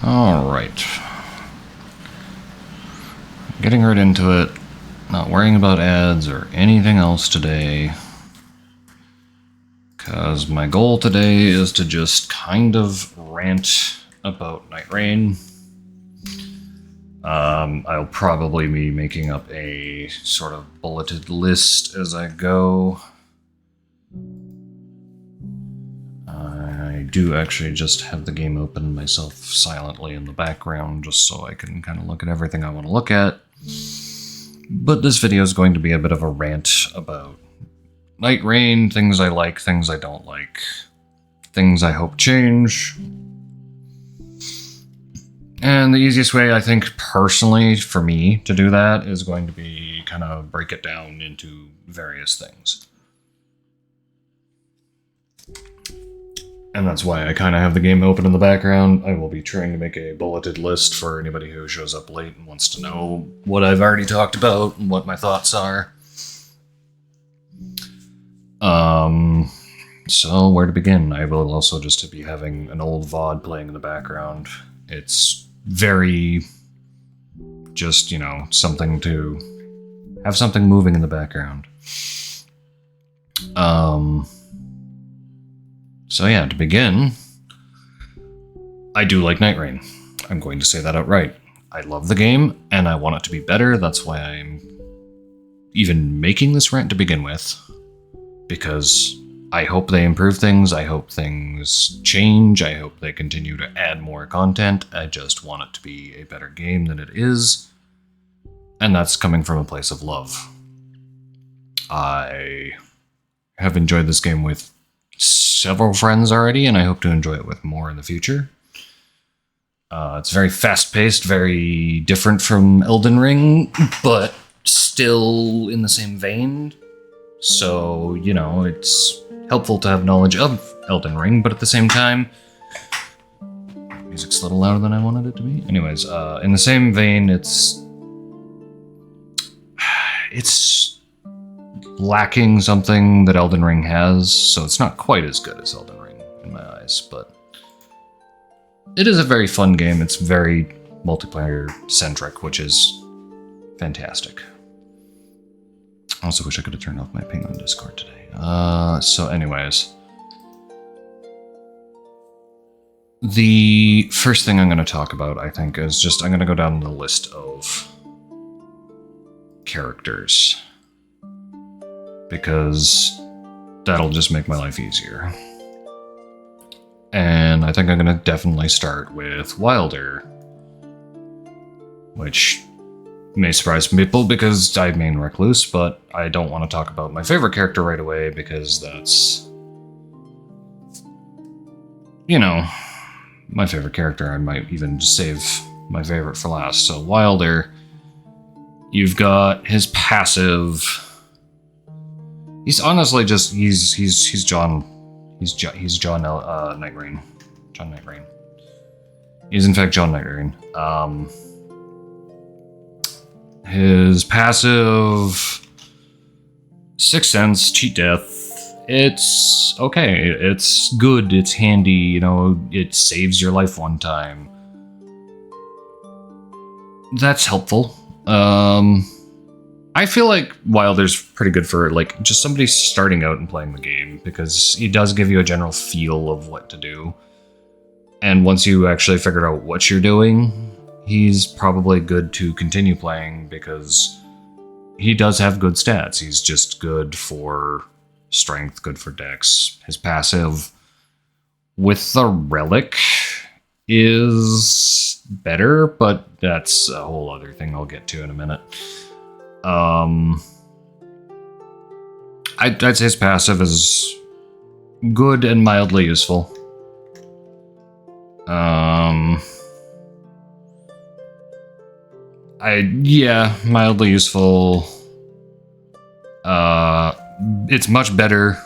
Alright. Getting right into it. Not worrying about ads or anything else today. Because my goal today is to just kind of rant about Nightreign. I'll probably be making up a sort of bulleted list as I go. I do actually just have the game open myself silently in the background just so I can kind of look at everything I want to look at. But this video is going to be a bit of a rant about Nightreign, things I like, things I don't like, things I hope change. And the easiest way, I think, personally, for me to do that is going to be kind of break it down into various things. And that's why I kind of have the game open in the background. I will be trying to make a bulleted list for anybody who shows up late and wants to know what I've already talked about and what my thoughts are. So where to begin? I will also just be having an old VOD playing in the background. It's very just, you know, something to have something moving in the background. So yeah, to begin, I do like Nightreign. I'm going to say that outright. I love the game, and I want it to be better. That's why I'm even making this rant to begin with, because I hope they improve things, I hope things change, I hope they continue to add more content. I just want it to be a better game than it is, and that's coming from a place of love. I have enjoyed this game with several friends already, and I hope to enjoy it with more in the future. It's very fast-paced, very different from Elden Ring, but still in the same vein. So, you know, it's helpful to have knowledge of Elden Ring, but at the same time... Music's a little louder than I wanted it to be. Anyways, in the same vein, it's lacking something that Elden Ring has, so it's not quite as good as Elden Ring in my eyes, but it is a very fun game. It's very multiplayer-centric, which is fantastic. I also wish I could have turned off my ping on Discord today. So anyways. The first thing I'm going to talk about, I think, is just I'm going to go down the list of characters, because that'll just make my life easier. And I think I'm going to definitely start with Wilder, which may surprise people because I main Recluse, but I don't want to talk about my favorite character right away because that's, you know, my favorite character. I might even just save my favorite for last. So Wilder, you've got his passive. He's honestly just he's John Nightreign. John Nightreign. He's in fact John Nightreign. His passive, Sixth Sense, Cheat Death. It's okay. It's good. It's handy. You know, it saves your life one time. That's helpful. I feel like Wilder's pretty good for, like, just somebody starting out and playing the game, because he does give you a general feel of what to do. And once you actually figure out what you're doing, he's probably good to continue playing, because he does have good stats. He's just good for strength, good for dex. His passive with the relic is better, but that's a whole other thing I'll get to in a minute. I'd say his passive is good and mildly useful. Mildly useful. It's much better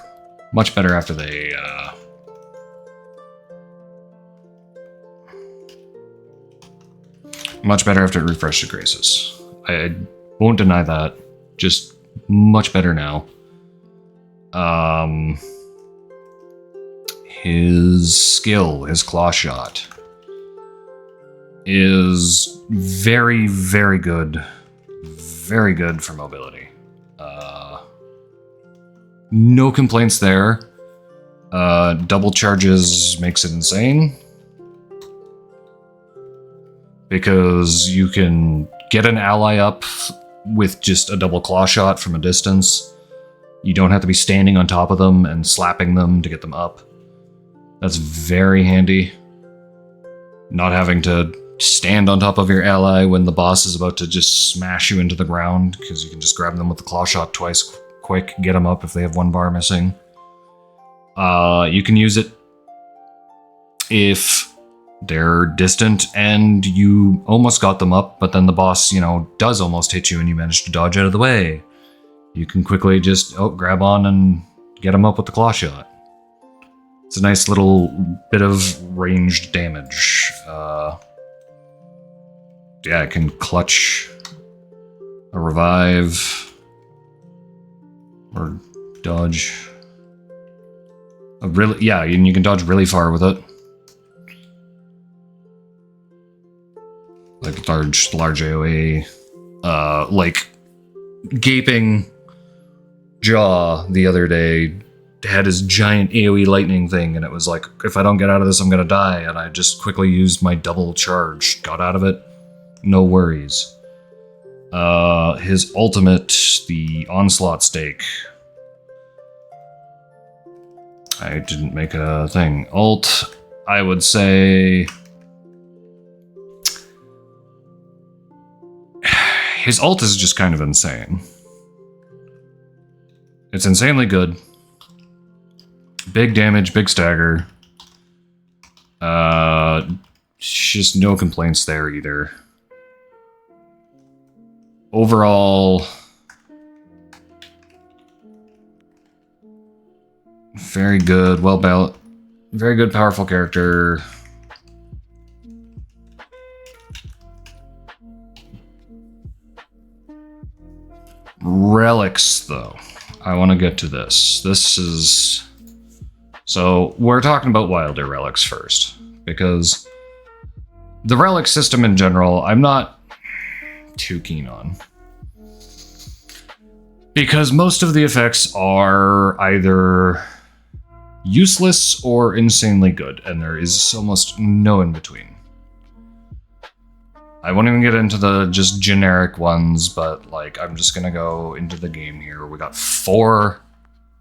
after they, much better after it refreshed the graces. I won't deny that. Just much better now. His skill, his claw shot. is very, very good. Very good for mobility. No complaints there. Double charges makes it insane. Because you can get an ally up with just a double claw shot from a distance. You don't have to be standing on top of them and slapping them to get them up. That's very handy. Not having to stand on top of your ally when the boss is about to just smash you into the ground, because you can just grab them with the claw shot twice quick, get them up if they have one bar missing. You can use it if they're distant and you almost got them up, but then the boss, does almost hit you and you manage to dodge out of the way. You can quickly just grab on and get them up with the claw shot. It's a nice little bit of ranged damage. Yeah, it can clutch a revive or dodge. Yeah, and you can dodge really far with it. Like large AoE. Like Gaping Jaw the other day had his giant AoE lightning thing, and it was like, if I don't get out of this, I'm gonna die. And I just quickly used my double charge, got out of it, no worries. His ultimate, the Onslaught Stake. I didn't make a thing. Ult, I would say... His ult is just kind of insane. It's insanely good. Big damage, big stagger. Just no complaints there either. Overall, very good, well balanced, very good, powerful character. Relics, though. I want to get to this. This is... So, we're talking about Wilder relics first, because the relic system in general, I'm not too keen on. Because most of the effects are either useless or insanely good, and there is almost no in between. I won't even get into the just generic ones, but I'm just gonna go into the game here. We got 4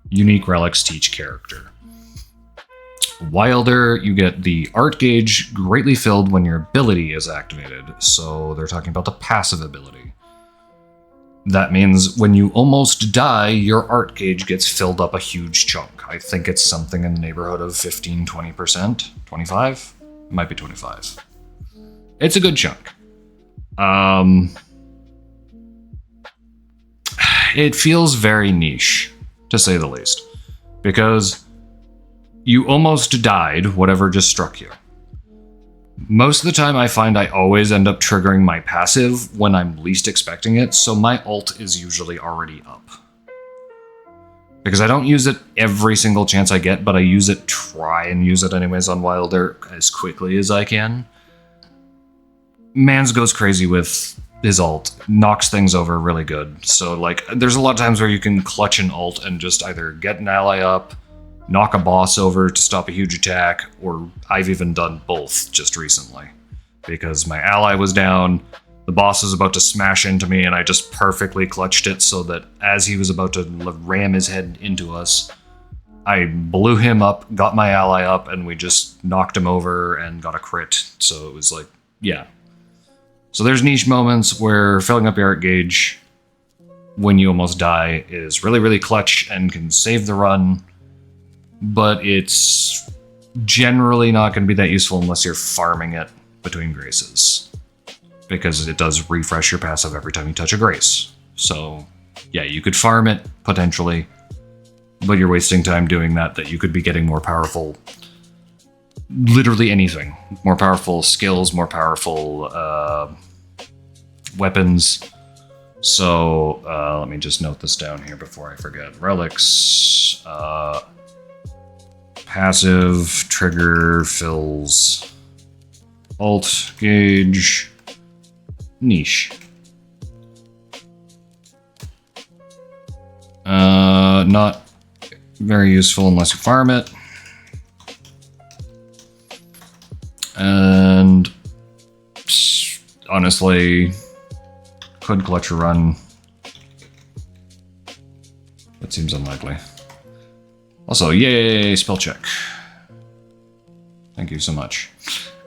unique relics to each character. Wilder, you get the art gauge greatly filled when your ability is activated, so they're talking about the passive ability. That means when you almost die, your art gauge gets filled up a huge chunk. I think it's something in the neighborhood of 15-20%? 25? It might be 25. It's a good chunk. It feels very niche, to say the least, because you almost died, whatever just struck you. Most of the time I find I always end up triggering my passive when I'm least expecting it, so my ult is usually already up. Because I don't use it every single chance I get, but I try and use it anyways on Wilder as quickly as I can. Mans goes crazy with his ult, knocks things over really good. So there's a lot of times where you can clutch an ult and just either get an ally up, knock a boss over to stop a huge attack, or I've even done both just recently. Because my ally was down, the boss was about to smash into me, and I just perfectly clutched it so that as he was about to ram his head into us, I blew him up, got my ally up, and we just knocked him over and got a crit. So it was yeah. So there's niche moments where filling up your art gauge when you almost die is really, really clutch and can save the run, but it's generally not going to be that useful unless you're farming it between graces, because it does refresh your passive every time you touch a grace. So yeah, you could farm it potentially, but you're wasting time doing that you could be getting more powerful, literally anything. More powerful skills, more powerful weapons. So let me just note this down here before I forget. Relics, passive, trigger, fills, alt gauge niche. Not very useful unless you farm it. And honestly, could clutch a run. That seems unlikely. Also, yay, spell check. Thank you so much.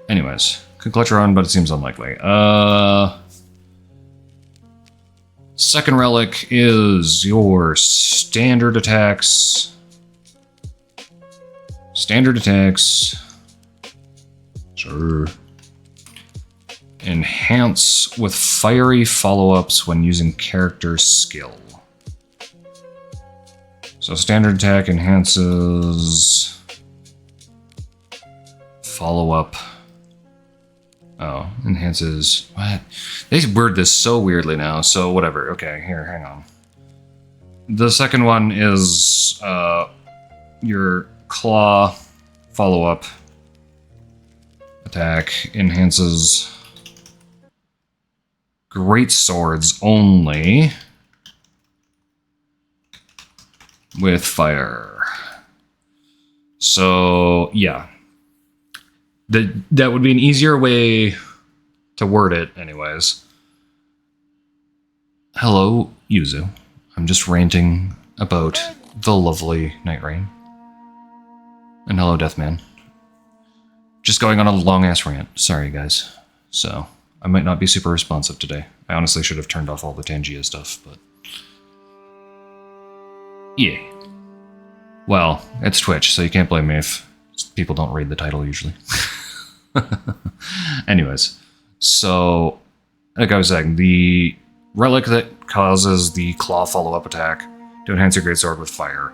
Anyways, could clutch a run, but it seems unlikely. Second relic is your standard attacks. Standard attacks. Sure. Enhance with fiery follow-ups when using character skill. So standard attack enhances follow-up. Oh, enhances what? They word this so weirdly now, so whatever. Okay, here, hang on. The second one is your claw follow-up attack enhances great swords only with fire. So yeah, that would be an easier way to word it anyways. Hello, Yuzu. I'm just ranting about the lovely Nightreign. And hello, Deathman. Just going on a long-ass rant. Sorry, guys. So, I might not be super responsive today. I honestly should have turned off all the Tangia stuff, but... yeah. Well, it's Twitch, so you can't blame me if people don't read the title usually. Anyways, so, like I was saying, the relic that causes the claw follow-up attack to enhance your greatsword with fire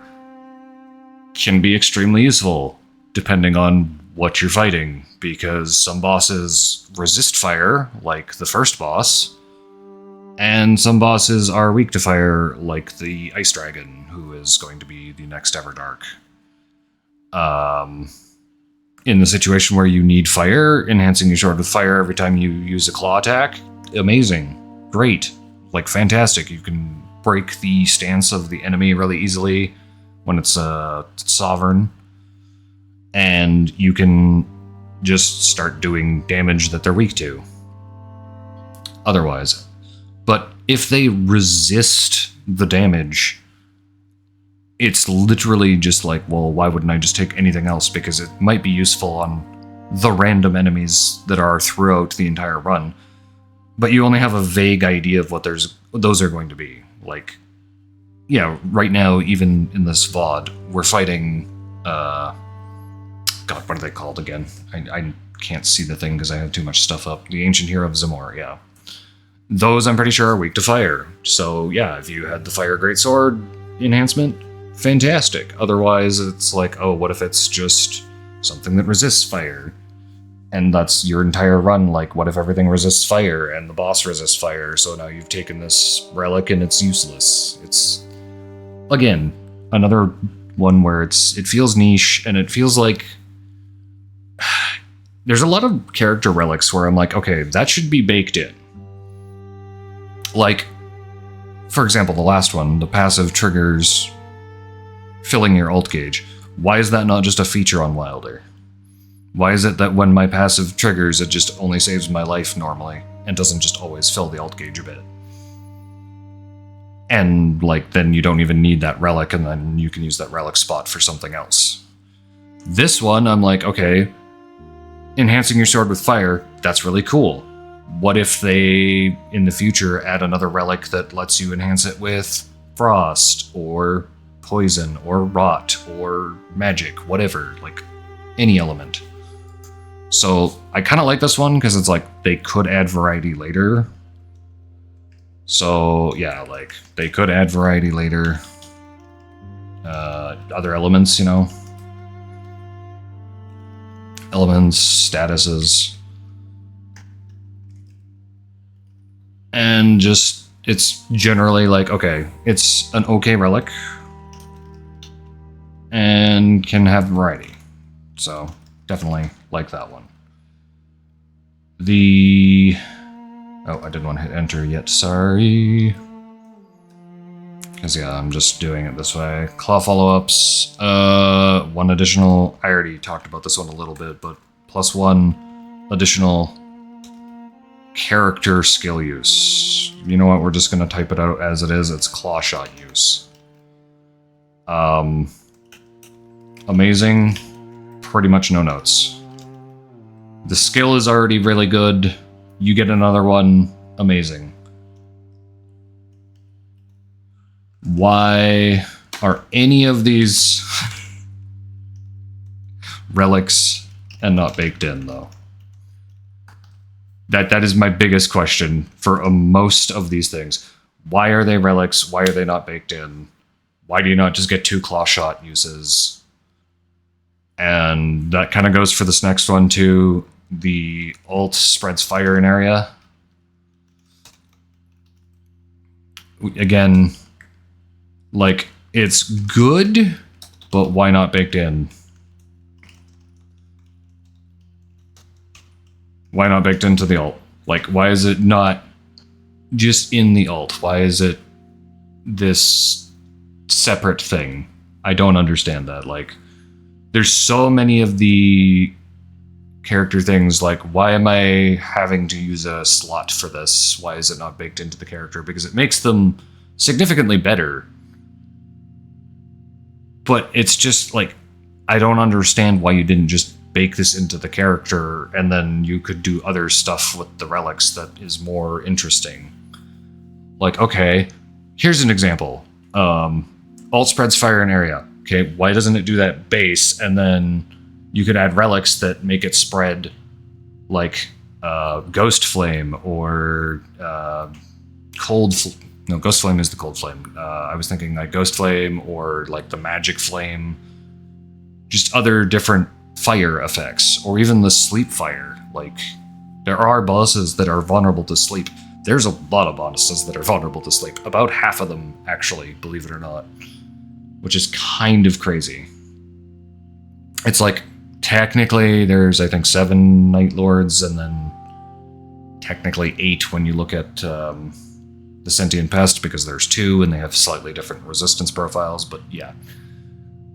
can be extremely useful, depending on what you're fighting, because some bosses resist fire, like the first boss, and some bosses are weak to fire, like the Ice Dragon, who is going to be the next Everdark. In the situation where you need fire, enhancing your sword with fire every time you use a claw attack, amazing. Great. Like, fantastic. You can break the stance of the enemy really easily when it's sovereign. And you can just start doing damage that they're weak to. Otherwise. But if they resist the damage, it's literally just like, well, why wouldn't I just take anything else? Because it might be useful on the random enemies that are throughout the entire run. But you only have a vague idea of what those are going to be. Like, yeah, right now, even in this VOD, we're fighting, God, what are they called again? I can't see the thing because I have too much stuff up. The Ancient Hero of Zamor, yeah. Those, I'm pretty sure, are weak to fire. So, yeah, if you had the Fire Greatsword enhancement, fantastic. Otherwise, it's like, oh, what if it's just something that resists fire? And that's your entire run, like, what if everything resists fire and the boss resists fire? So now you've taken this relic and it's useless. It's, again, another one where it feels niche, and it feels like there's a lot of character relics where I'm like, okay, that should be baked in. Like, for example, the last one, the passive triggers filling your ult gauge. Why is that not just a feature on Wilder? Why is it that when my passive triggers, it just only saves my life normally and doesn't just always fill the ult gauge a bit? And, like, then you don't even need that relic, and then you can use that relic spot for something else. This one, I'm like, okay, enhancing your sword with fire, that's really cool. What if they, in the future, add another relic that lets you enhance it with frost, or poison, or rot, or magic, whatever, like, any element. So, I kind of like this one, because it's like, they could add variety later. So, yeah, like, they could add variety later. Other elements, you know? Elements, statuses. And just, it's generally like, okay, it's an okay relic. And can have variety. So, definitely like that one. Oh, I didn't want to hit enter yet, sorry. Because, yeah, I'm just doing it this way. Claw follow-ups. One additional... I already talked about this one a little bit, but +1 additional character skill use. You know what? We're just going to type it out as it is. It's claw shot use. Amazing. Pretty much no notes. The skill is already really good. You get another one. Amazing. Why are any of these relics and not baked in, though? That is my biggest question for most of these things. Why are they relics? Why are they not baked in? Why do you not just get 2 claw shot uses? And that kind of goes for this next one too. The ult spreads fire in area. Again, like, it's good, but why not baked in? Why not baked into the ult? Like, why is it not just in the ult? Why is it this separate thing? I don't understand that. Like, there's so many of the character things, like, why am I having to use a slot for this? Why is it not baked into the character? Because it makes them significantly better. But it's just, like, I don't understand why you didn't just bake this into the character and then you could do other stuff with the relics that is more interesting. Like, okay, here's an example. Ult spreads fire in area. Okay, why doesn't it do that base? And then you could add relics that make it spread, like Ghost Flame or No, Ghost Flame is the cold flame. I was thinking like Ghost Flame or like the Magic Flame. Just other different fire effects, or even the sleep fire. Like, there are bosses that are vulnerable to sleep. There's a lot of bosses that are vulnerable to sleep. About half of them, actually, believe it or not. Which is kind of crazy. It's like, technically, there's, I think, 7 Night Lords, and then technically 8 when you look at the Sentient Pest, because there's 2, and they have slightly different resistance profiles, but yeah.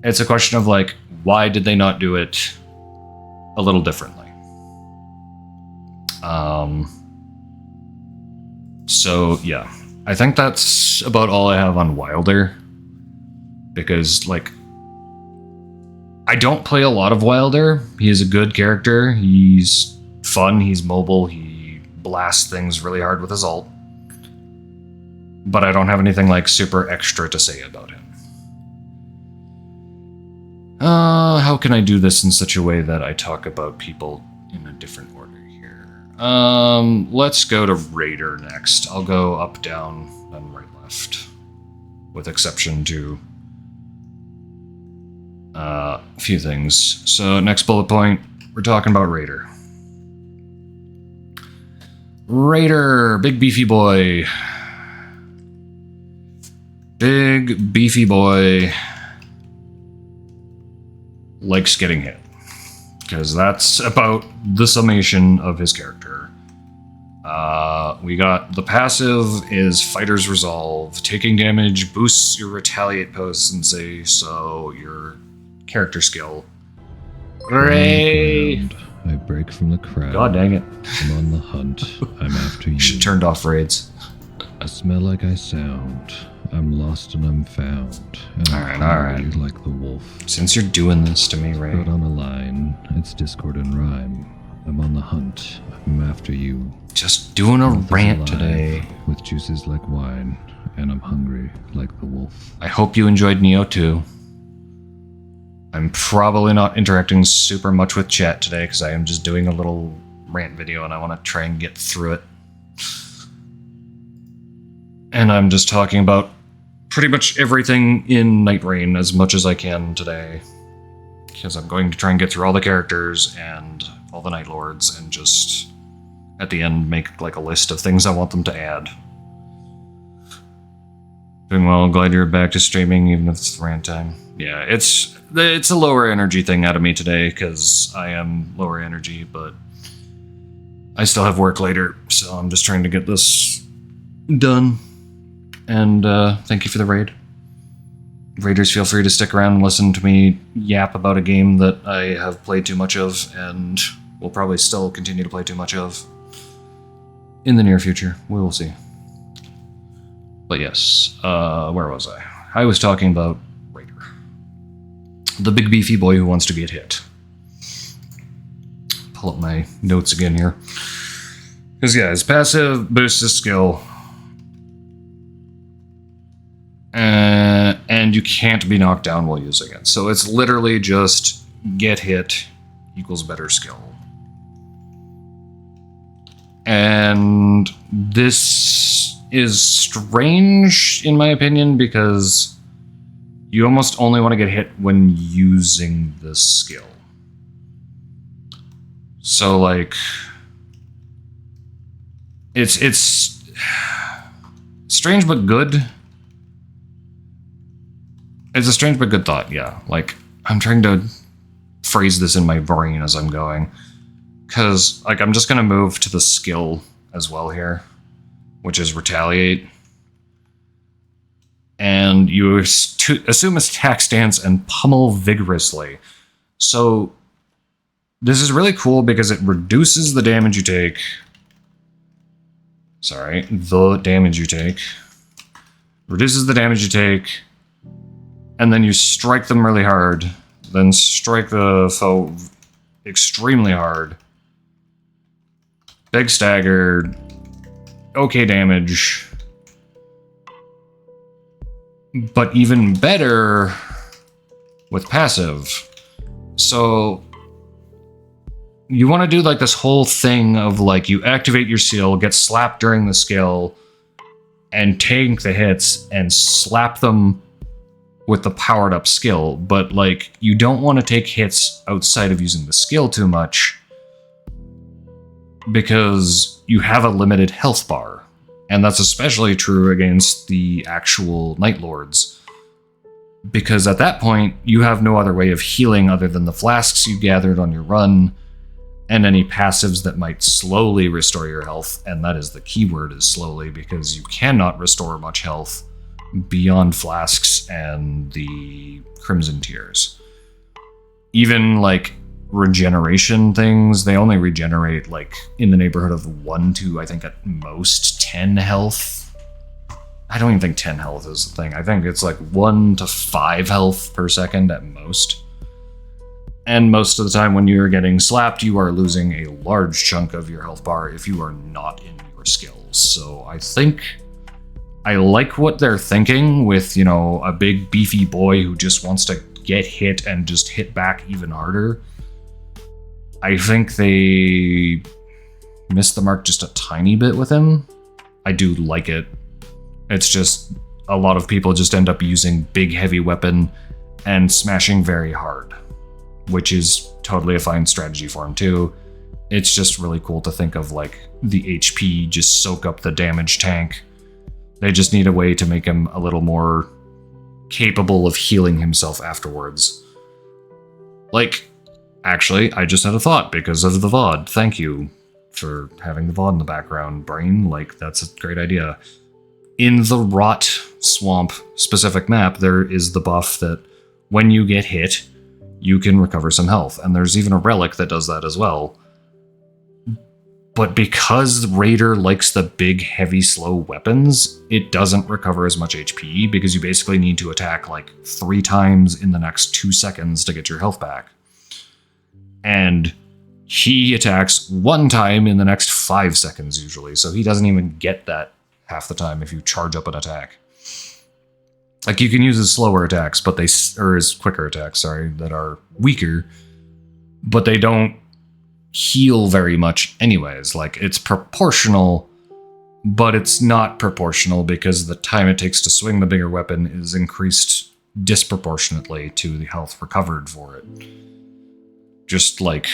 It's a question of, like, why did they not do it a little differently? So, yeah. I think that's about all I have on Wilder. Because, like, I don't play a lot of Wilder. He is a good character. He's fun. He's mobile. He blasts things really hard with his ult. But I don't have anything, like, super extra to say about him. How can I do this in such a way that I talk about people in a different order here? Let's go to Raider next. I'll go up, down, then right, left. With exception to a few things. So, next bullet point, we're talking about Raider. Raider, big beefy boy. Big beefy boy likes getting hit, because that's about the summation of his character. We got the passive is Fighter's Resolve. Taking damage boosts your retaliate potency, so your character skill. Great! I break from the crowd. God dang it. I'm on the hunt. I'm after you. Should turned off raids. I smell like I sound. I'm lost and I'm found. And Alright, I'm alright. hungry like the wolf. Since you're doing this to me, Ray. Put on a line. It's discord and rhyme. I'm on the hunt. I'm after you. Just doing a Mouth is rant alive, today. With juices like wine. And I'm hungry like the wolf. I hope you enjoyed Neo 2. I'm probably not interacting super much with chat today because I am just doing a little rant video and I want to try and get through it. And I'm just talking about pretty much everything in Nightreign as much as I can today. Because I'm going to try and get through all the characters and all the Night Lords and just, at the end, make like a list of things I want them to add. Doing well, glad you're back to streaming, even if it's rant time. Yeah, it's a lower energy thing out of me today, because I am lower energy, but I still have work later, so I'm just trying to get this done. And thank you for the raid. Raiders, feel free to stick around and listen to me yap about a game that I have played too much of and will probably still continue to play too much of in the near future. We will see. But yes, where was I? I was talking about Raider. The big beefy boy who wants to get hit. Pull up my notes again here. Because yeah, his passive boosts his skill. And you can't be knocked down while using it. So it's literally just get hit equals better skill. And this is strange, in my opinion, because you almost only want to get hit when using this skill. So, like, it's strange but good. It's a strange but good thought, yeah. Like, I'm trying to phrase this in my brain as I'm going. Because, like, I'm just going to move to the skill as well here, which is Retaliate. And you assume attack stance and pummel vigorously. So, this is really cool because it reduces the damage you take. Sorry, the damage you take. Reduces the damage you take. And then you strike them really hard. Then strike the foe extremely hard. Big stagger. Okay damage. But even better with passive. So you want to do like this whole thing of like you activate your skill, get slapped during the skill, and tank the hits and slap them with the powered up skill, but like you don't want to take hits outside of using the skill too much because you have a limited health bar. And that's especially true against the actual Night Lords. Because at that point, you have no other way of healing other than the flasks you gathered on your run and any passives that might slowly restore your health. And that is the key word, is slowly, because you cannot restore much health beyond flasks and the Crimson Tears. Even like regeneration things, they only regenerate like in the neighborhood of 1 to, I think at most 10 health. I don't even think 10 health is the thing. I think it's like 1 to 5 health per second at most. And most of the time when you're getting slapped, you are losing a large chunk of your health bar if you are not in your skills. So I think I like what they're thinking with, you know, a big beefy boy who just wants to get hit and just hit back even harder. I think they missed the mark just a tiny bit with him. I do like it. It's just a lot of people just end up using big heavy weapon and smashing very hard, which is totally a fine strategy for him too. It's just really cool to think of like the HP just soak up the damage tank. They just need a way to make him a little more capable of healing himself afterwards. Like, actually, I just had a thought because of the VOD. Thank you for having the VOD in the background, brain. Like, that's a great idea. In the Rot Swamp specific map, there is the buff that when you get hit, you can recover some health. And there's even a relic that does that as well. But because Raider likes the big, heavy, slow weapons, it doesn't recover as much HP because you basically need to attack like 3 times in the next 2 seconds to get your health back. And he attacks 1 time in the next 5 seconds usually, so he doesn't even get that half the time if you charge up an attack. Like, you can use his slower attacks, but or his quicker attacks, sorry, that are weaker, but they don't heal very much anyways. Like, it's proportional, but it's not proportional because the time it takes to swing the bigger weapon is increased disproportionately to the health recovered for it. Just like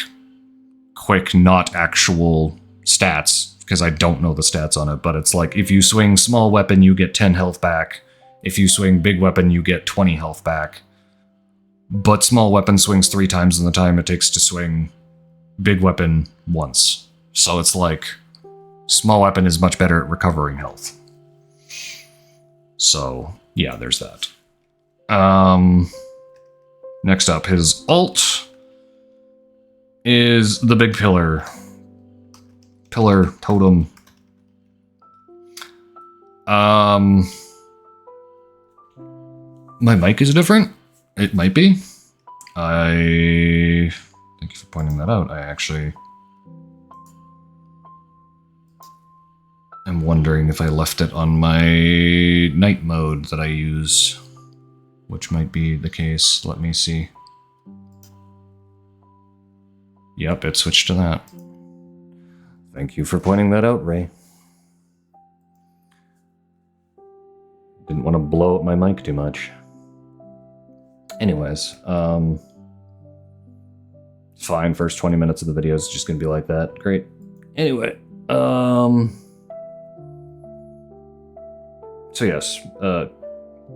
quick, not actual stats, because I don't know the stats on it, but it's like if you swing small weapon, you get 10 health back. If you swing big weapon, you get 20 health back. But small weapon swings 3 times in the time it takes to swing big weapon once. So it's like small weapon is much better at recovering health. So yeah, there's that. Next up, his ult is the big pillar. Pillar totem. My mic is different. It might be. Thank you for pointing that out. I actually am wondering if I left it on my night mode that I use, which might be the case. Let me see. Yep, it switched to that. Thank you for pointing that out, Ray. Didn't want to blow up my mic too much. Anyways, it's fine. First 20 minutes of the video is just going to be like that. Great. Anyway, so yes,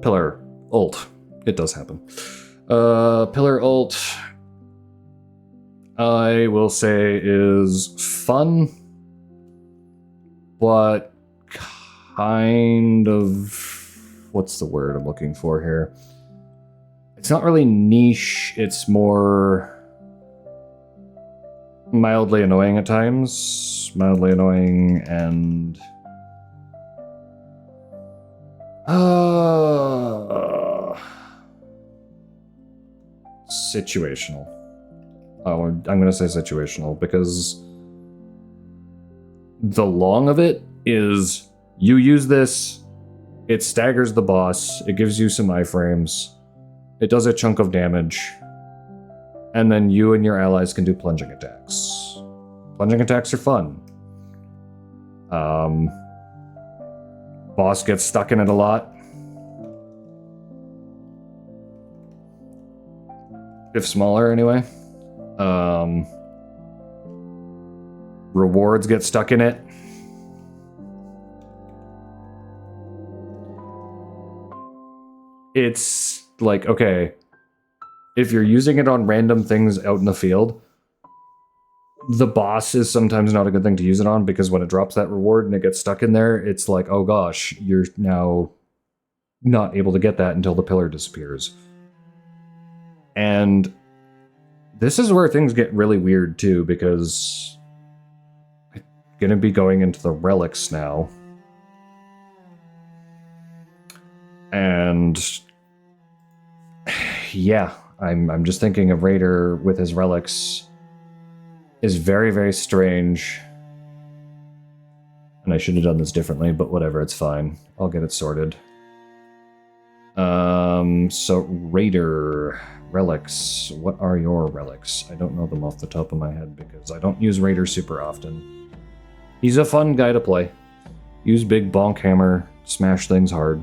pillar ult. It does happen. Pillar ult, I will say, is fun, but kind of, what's the word I'm looking for here? It's not really niche, it's more mildly annoying at times. Mildly annoying and situational. Oh, I'm gonna say situational because the long of it is you use this, it staggers the boss, it gives you some iframes, it does a chunk of damage, and then you and your allies can do plunging attacks. Plunging attacks are fun. Boss gets stuck in it a lot. If smaller, anyway. Rewards get stuck in it. It's like, okay, if you're using it on random things out in the field, the boss is sometimes not a good thing to use it on, because when it drops that reward and it gets stuck in there, it's like, oh gosh, you're now not able to get that until the pillar disappears. And this is where things get really weird too, because I'm gonna be going into the relics now. And yeah, I'm just thinking of Raider with his relics is very, very strange. And I should have done this differently, but whatever, it's fine. I'll get it sorted. So Raider relics. What are your relics? I don't know them off the top of my head because I don't use Raider super often. He's a fun guy to play. Use big bonk hammer, smash things hard.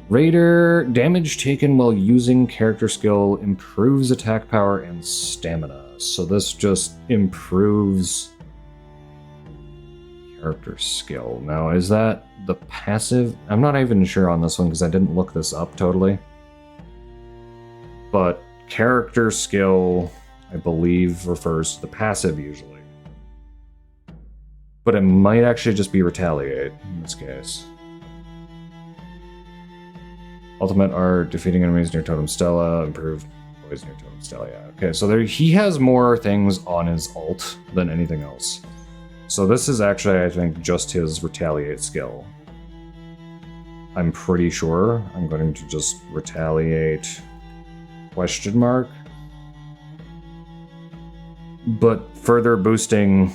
Raider, damage taken while using character skill improves attack power and stamina. So this just improves character skill. Now, is that the passive? I'm not even sure on this one because I didn't look this up totally. But character skill, I believe, refers to the passive usually. But it might actually just be retaliate in this case. Ultimate art, defeating enemies near Totem Stella, improved boys near Totem Stella, yeah. Okay, so there, he has more things on his ult than anything else. So this is actually, I think, just his retaliate skill. I'm pretty sure. I'm going to just retaliate question mark. But further boosting,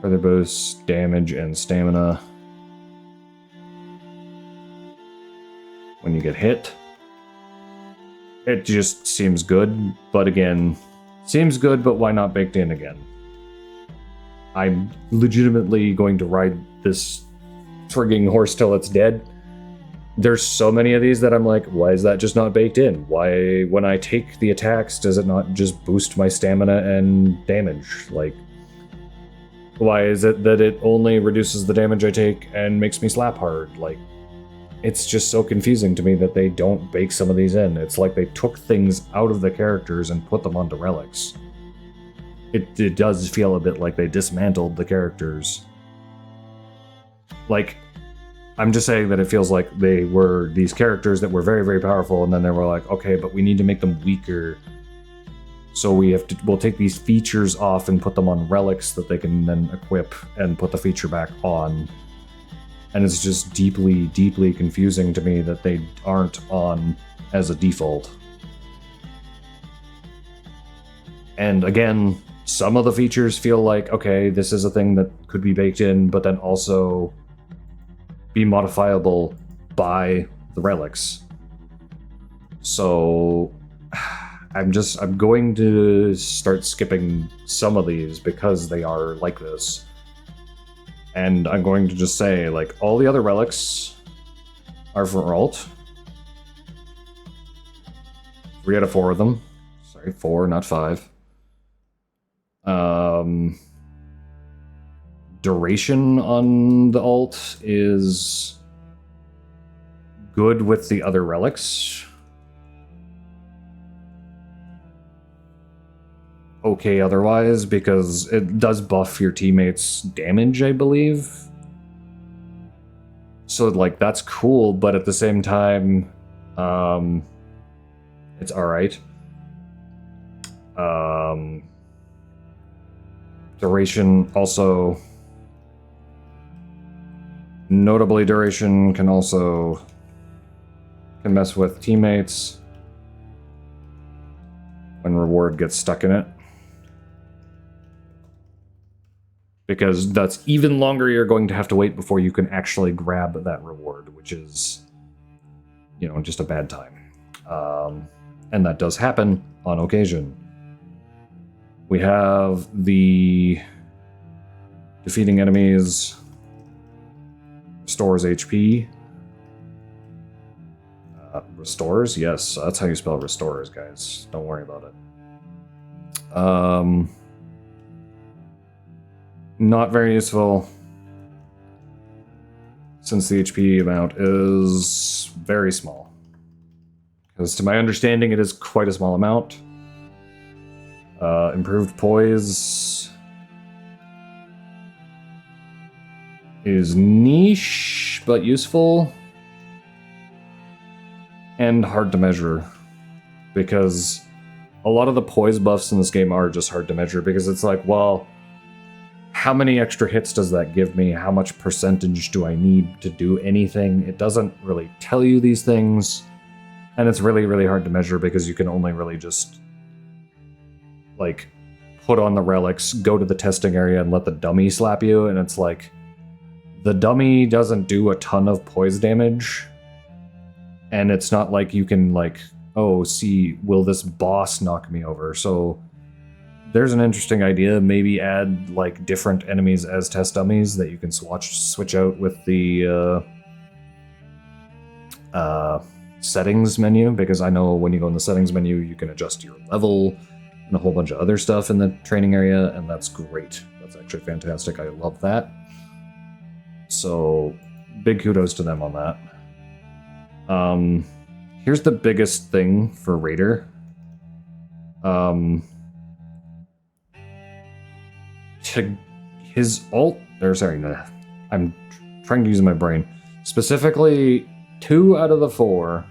further boosts damage and stamina when you get hit. It just seems good, but again, seems good, but why not baked in again? I'm legitimately going to ride this frigging horse till it's dead. There's so many of these that I'm like, why is that just not baked in? Why, when I take the attacks, does it not just boost my stamina and damage? Like, why is it that it only reduces the damage I take and makes me slap hard? Like, it's just so confusing to me that they don't bake some of these in. It's like they took things out of the characters and put them onto relics. it does feel a bit like they dismantled the characters. Like, I'm just saying that it feels like they were these characters that were very, very powerful, and then they were like, okay, but we need to make them weaker. So we'll take these features off and put them on relics that they can then equip and put the feature back on. And it's just deeply, deeply confusing to me that they aren't on as a default. And again, some of the features feel like, okay, this is a thing that could be baked in, but then also be modifiable by the relics. So I'm going to start skipping some of these because they are like this. And I'm going to just say, like, all the other relics are for alt. 3 out of 4 of them. Sorry, 4, not 5. Duration on the alt is good with the other relics. Okay otherwise, because it does buff your teammates' damage, I believe. So, like, that's cool, but at the same time, it's alright. Duration also... Notably, duration can mess with teammates when reward gets stuck in it. Because that's even longer you're going to have to wait before you can actually grab that reward, which is, you know, just a bad time. And that does happen on occasion. We have the defeating enemies restores HP. Restores? Yes, that's how you spell restores, guys. Don't worry about it. Not very useful, since the HP amount is very small. Because to my understanding, it is quite a small amount. Improved poise is niche, but useful. And hard to measure. Because a lot of the poise buffs in this game are just hard to measure, because it's like, well, how many extra hits does that give me? How much percentage do I need to do anything? It doesn't really tell you these things. And it's really, really hard to measure because you can only really just, like, put on the relics, go to the testing area, and let the dummy slap you. And it's like, the dummy doesn't do a ton of poise damage. And it's not like you can, like, oh, see, will this boss knock me over? So there's an interesting idea. Maybe add, like, different enemies as test dummies that you can switch out with the settings menu, because I know when you go in the settings menu, you can adjust your level and a whole bunch of other stuff in the training area, and that's great. That's actually fantastic. I love that. So big kudos to them on that. Here's the biggest thing for Raider. His ult, or sorry, no, I'm trying to use my brain. Specifically, 2 out of the 4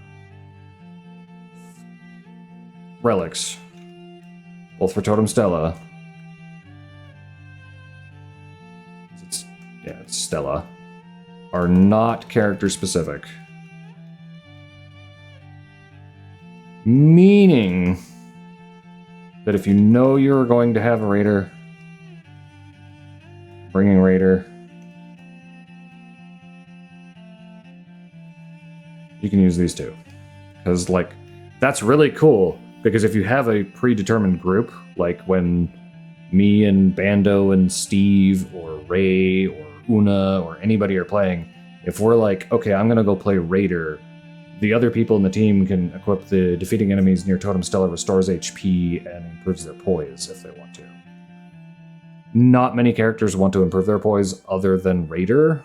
relics, both for Totem Stella. It's Stella, are not character specific. Meaning that if you know you're going to have a Raider, bringing Raider, you can use these two. Because, like, that's really cool. Because if you have a predetermined group, like when me and Bando and Steve or Ray or Una or anybody are playing, if we're like, okay, I'm going to go play Raider, the other people in the team can equip the defeating enemies near Totem Stella restores HP and improves their poise if they want to. Not many characters want to improve their poise other than Raider,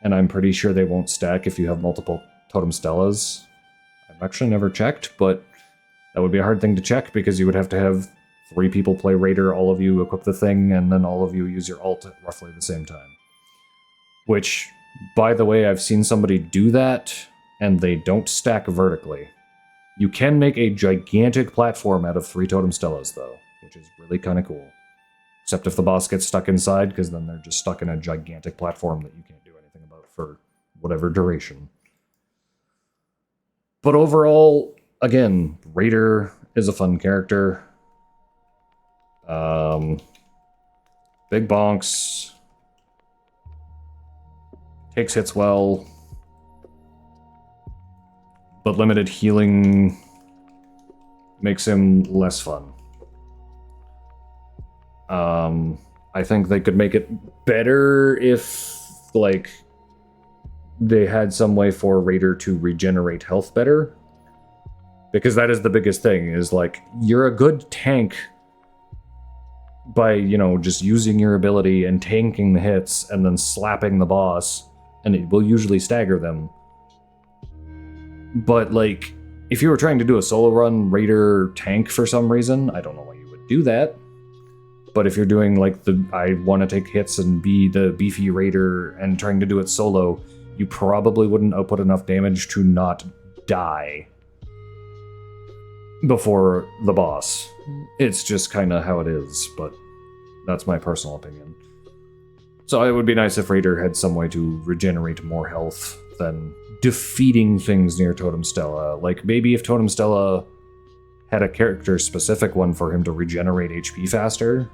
and I'm pretty sure they won't stack if you have multiple Totem Stellas. I've actually never checked, but that would be a hard thing to check because you would have to have 3 people play Raider, all of you equip the thing, and then all of you use your ult at roughly the same time. Which, by the way, I've seen somebody do that, and they don't stack vertically. You can make a gigantic platform out of 3 Totem Stellas, though, which is really kind of cool. Except if the boss gets stuck inside, because then they're just stuck in a gigantic platform that you can't do anything about for whatever duration. But overall, again, Raider is a fun character. Big bonks. Takes hits well. But limited healing makes him less fun. I think they could make it better if, like, they had some way for Raider to regenerate health better. Because that is the biggest thing, is, like, you're a good tank by, you know, just using your ability and tanking the hits and then slapping the boss, and it will usually stagger them. But, like, if you were trying to do a solo run Raider tank for some reason, I don't know why you would do that. But if you're doing, like, I want to take hits and be the beefy Raider and trying to do it solo, you probably wouldn't output enough damage to not die before the boss. It's just kind of how it is, but that's my personal opinion. So it would be nice if Raider had some way to regenerate more health than defeating things near Totem Stella. Like, maybe if Totem Stella had a character-specific one for him to regenerate HP faster,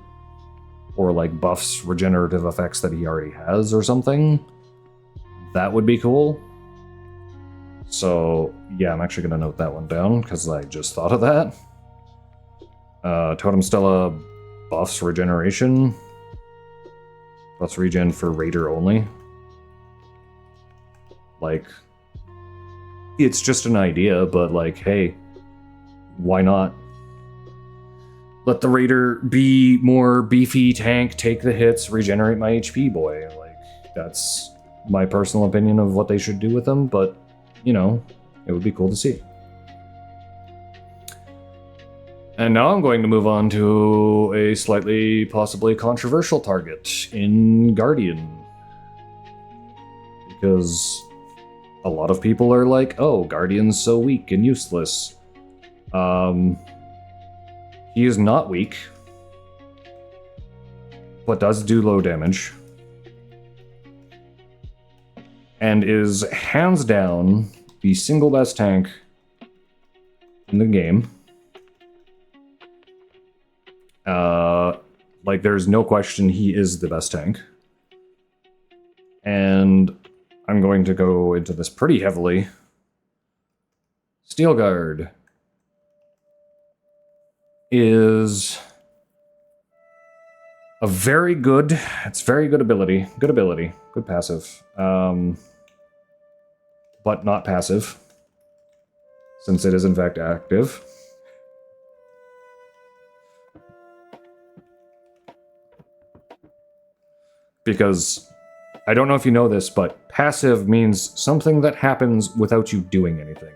or, like, buffs regenerative effects that he already has or something, that would be cool. So, yeah, I'm actually going to note that one down, because I just thought of that. Totem Stella buffs regeneration. Buffs regen for Raider only. Like, it's just an idea, but, like, hey, why not? Let the Raider be more beefy tank, take the hits, regenerate my HP, boy. Like, that's my personal opinion of what they should do with them, but, you know, it would be cool to see. And now I'm going to move on to a slightly, possibly controversial target in Guardian. Because a lot of people are like, oh, Guardian's so weak and useless. He is not weak, but does do low damage. And is hands down the single best tank in the game. Like, there's no question he is the best tank. And I'm going to go into this pretty heavily. Steel Guard is a very good, it's very good ability, good passive, but not passive, since it is in fact active. Because, I don't know if you know this, but passive means something that happens without you doing anything.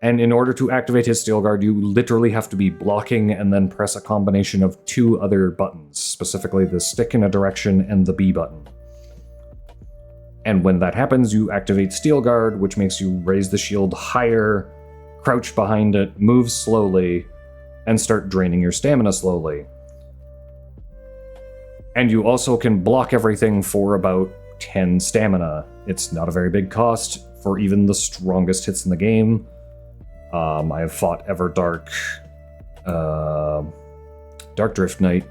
And in order to activate his Steel Guard, you literally have to be blocking and then press a combination of 2 other buttons, specifically the stick in a direction and the B button. And when that happens, you activate Steel Guard, which makes you raise the shield higher, crouch behind it, move slowly, and start draining your stamina slowly. And you also can block everything for about 10 stamina. It's not a very big cost for even the strongest hits in the game. I have fought Everdark, Dark Drift Knight.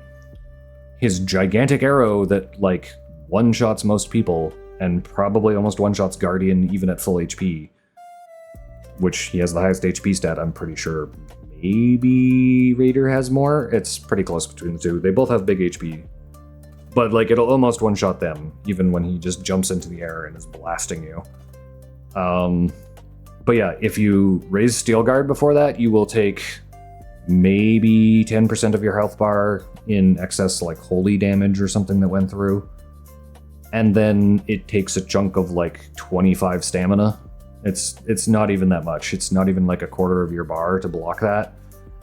His gigantic arrow that, like, one-shots most people, and probably almost one-shots Guardian even at full HP. Which, he has the highest HP stat, I'm pretty sure. Maybe Raider has more? It's pretty close between the two. They both have big HP. But, like, it'll almost one-shot them, even when he just jumps into the air and is blasting you. But yeah, if you raise Steel Guard before that, you will take maybe 10% of your health bar in excess, like, holy damage or something that went through. And then it takes a chunk of, like, 25 stamina. It's not even that much. It's not even, like, a quarter of your bar to block that.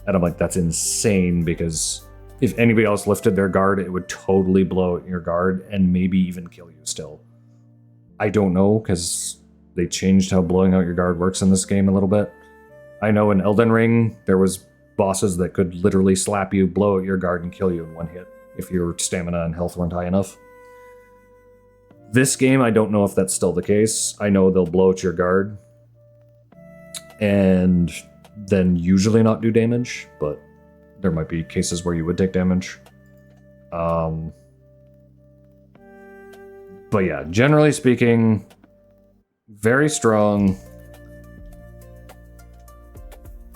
And I'm like, that's insane, because if anybody else lifted their guard, it would totally blow out your guard and maybe even kill you still. I don't know, because they changed how blowing out your guard works in this game a little bit. I know in Elden Ring, there was bosses that could literally slap you, blow out your guard, and kill you in one hit if your stamina and health weren't high enough. This game, I don't know if that's still the case. I know they'll blow out your guard and then usually not do damage, but there might be cases where you would take damage. But yeah, generally speaking, very strong.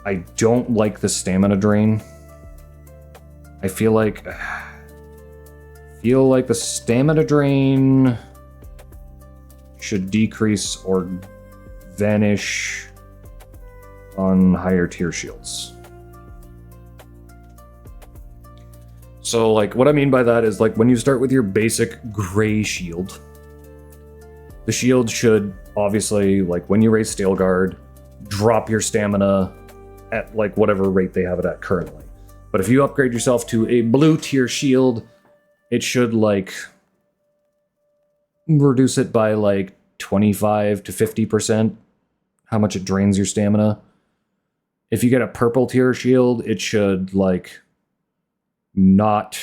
I don't like the stamina drain. I feel like the stamina drain should decrease or vanish on higher tier shields. So like what I mean by that is like when you start with your basic gray shield, the shield should obviously, like when you raise Steel Guard, drop your stamina at like whatever rate they have it at currently. But if you upgrade yourself to a blue tier shield, it should like reduce it by like 25 to 50%, how much it drains your stamina. If you get a purple tier shield, it should like not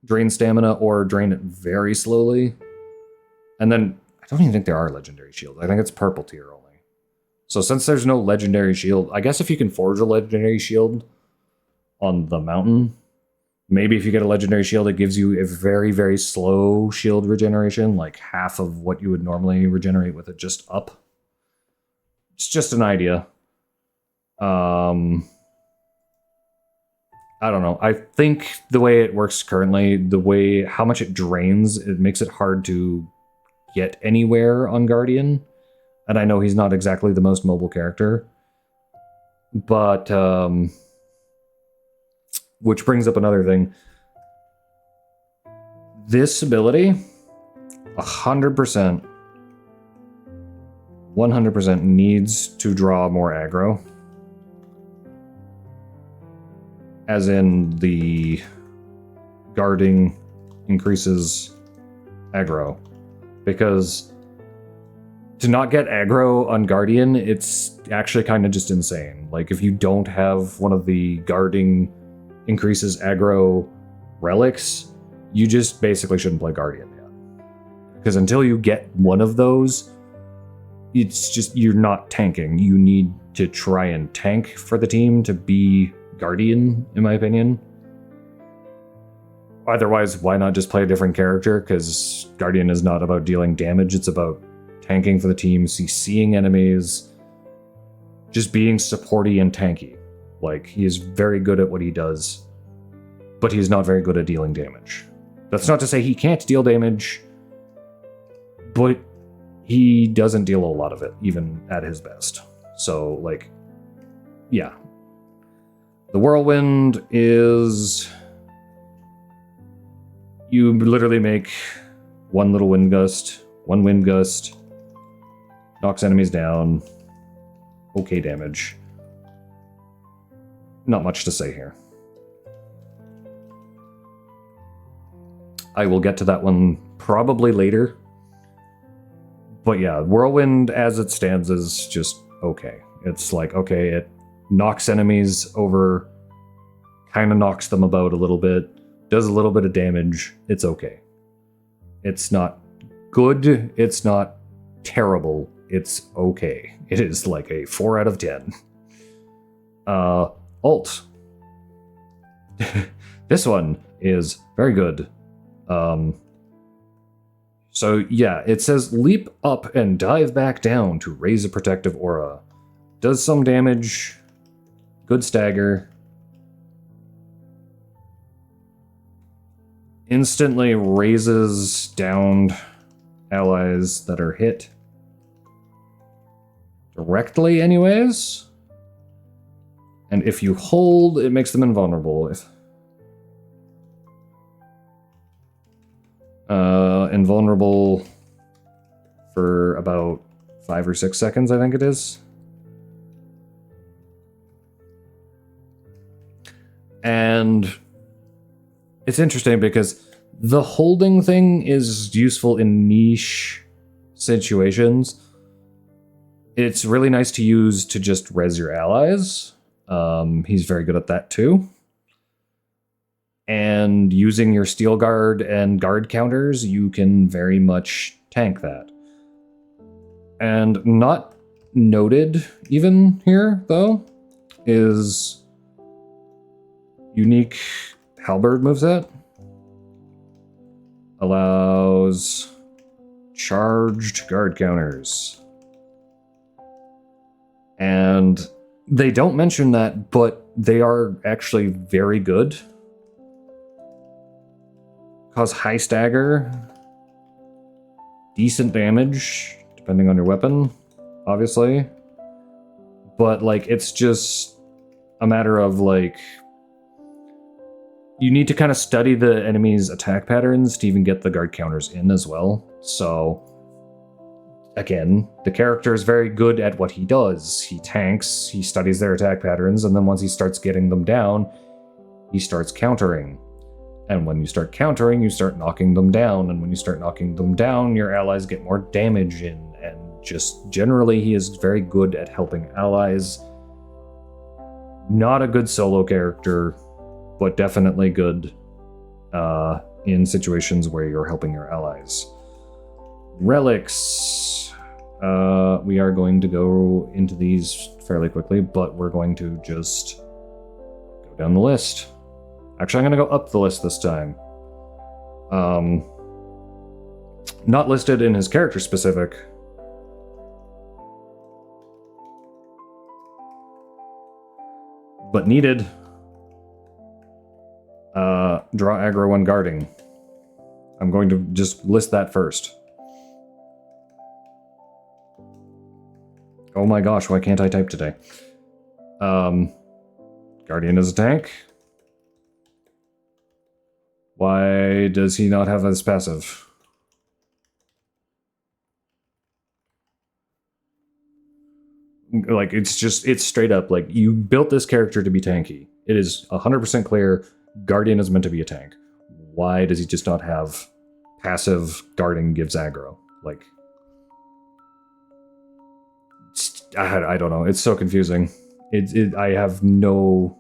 drain stamina or drain it very slowly. And then I don't even think there are legendary shields. I think it's purple tier only. So since there's no legendary shield, I guess if you can forge a legendary shield on the mountain, maybe if you get a legendary shield, it gives you a very, very slow shield regeneration, like half of what you would normally regenerate with it just up. It's just an idea. I don't know. I think the way it works currently, how much it drains, it makes it hard to get anywhere on Guardian. And I know he's not exactly the most mobile character. But, which brings up another thing. This ability, 100% needs to draw more aggro. As in, the guarding increases aggro. Because to not get aggro on Guardian, it's actually kind of just insane. Like, if you don't have one of the guarding increases aggro relics, you just basically shouldn't play Guardian yet. Because until you get one of those, it's just, you're not tanking. You need to try and tank for the team to be Guardian, in my opinion. Otherwise, why not just play a different character? Because Guardian is not about dealing damage, it's about tanking for the team, CCing enemies, just being supporty and tanky. Like, he is very good at what he does, but he's not very good at dealing damage. That's not to say he can't deal damage, but he doesn't deal a lot of it, even at his best. So, like, yeah. The Whirlwind is... you literally make one little wind gust, knocks enemies down, okay damage. Not much to say here. I will get to that one probably later. But yeah, Whirlwind as it stands is just okay. It's like, okay, it knocks enemies over, kind of knocks them about a little bit, does a little bit of damage. It's okay. It's not good. It's not terrible. It's okay. It is like a 4 out of 10. Ult. This one is very good. So yeah, it says leap up and dive back down to raise a protective aura. Does some damage. Good stagger. Instantly raises downed allies that are hit directly anyways. And if you hold, it makes them invulnerable. Invulnerable for about 5 or 6 seconds, I think it is. And it's interesting because the holding thing is useful in niche situations. It's really nice to use to just res your allies. He's very good at that too. And using your steel guard and guard counters, you can very much tank that. And not noted even here, though, is unique halberd moveset. Allows charged guard counters. And they don't mention that, but they are actually very good. Cause high stagger, decent damage, depending on your weapon, obviously. But, like, it's just a matter of, like, you need to kind of study the enemy's attack patterns to even get the guard counters in as well. So, again, the character is very good at what he does. He tanks, he studies their attack patterns, and then once he starts getting them down, he starts countering. And when you start countering, you start knocking them down. And when you start knocking them down, your allies get more damage in. And just generally, he is very good at helping allies. Not a good solo character, but definitely good in situations where you're helping your allies. Relics. We are going to go into these fairly quickly, but we're going to just go down the list. Actually, I'm going to go up the list this time. Not listed in his character specific. But needed. Draw aggro when guarding. I'm going to just list that first. Oh my gosh, why can't I type today? Guardian is a tank. Why does he not have this passive? Like, it's straight up, like, you built this character to be tanky. It is 100% clear Guardian is meant to be a tank. Why does he just not have passive guarding gives aggro? Like, I don't know. It's so confusing. I have no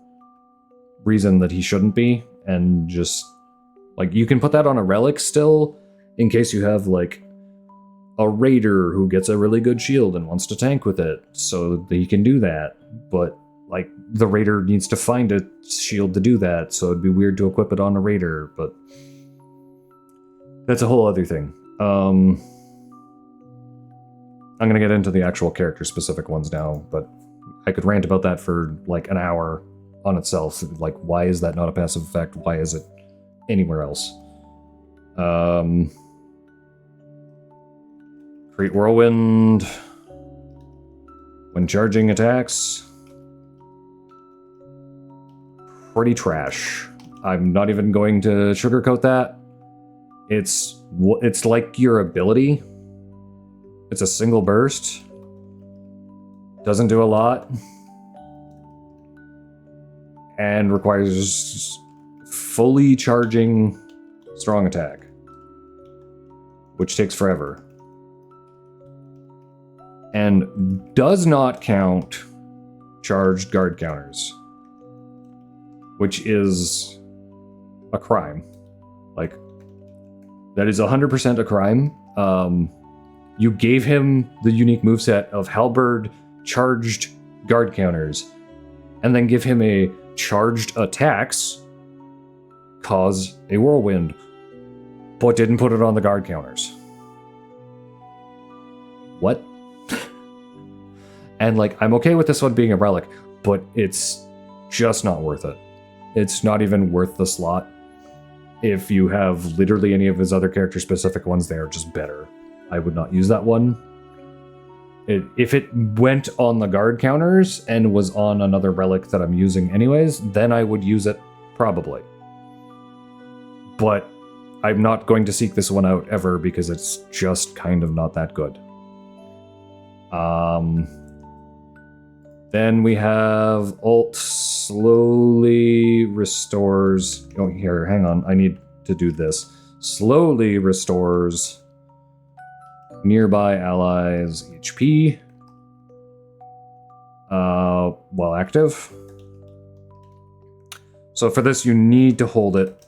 reason that he shouldn't be, and just... Like, you can put that on a relic still, in case you have, like, a raider who gets a really good shield and wants to tank with it, so that he can do that. But, like, the raider needs to find a shield to do that, so it'd be weird to equip it on a raider, but... That's a whole other thing. I'm gonna get into the actual character-specific ones now, but I could rant about that for, like, an hour on itself. Like, why is that not a passive effect? Why is it anywhere else? Create Whirlwind when charging attacks. Pretty trash. I'm not even going to sugarcoat that. It's like your ability. It's a single burst. Doesn't do a lot. And requires fully charging strong attack, which takes forever. And does not count charged guard counters, which is a crime. Like, that is 100% a crime. You gave him the unique moveset of halberd charged guard counters, and then give him a charged attacks cause a whirlwind, but didn't put it on the guard counters. What? And, like, I'm okay with this one being a relic, but it's just not worth it. It's not even worth the slot. If you have literally any of his other character specific ones, they are just better. I would not use that one. If it went on the guard counters and was on another relic that I'm using anyways, then I would use it, probably. But I'm not going to seek this one out ever because it's just kind of not that good. Then we have ult slowly restores. Oh, here, hang on. I need to do this. Slowly restores nearby allies' HP while active. So for this, you need to hold it,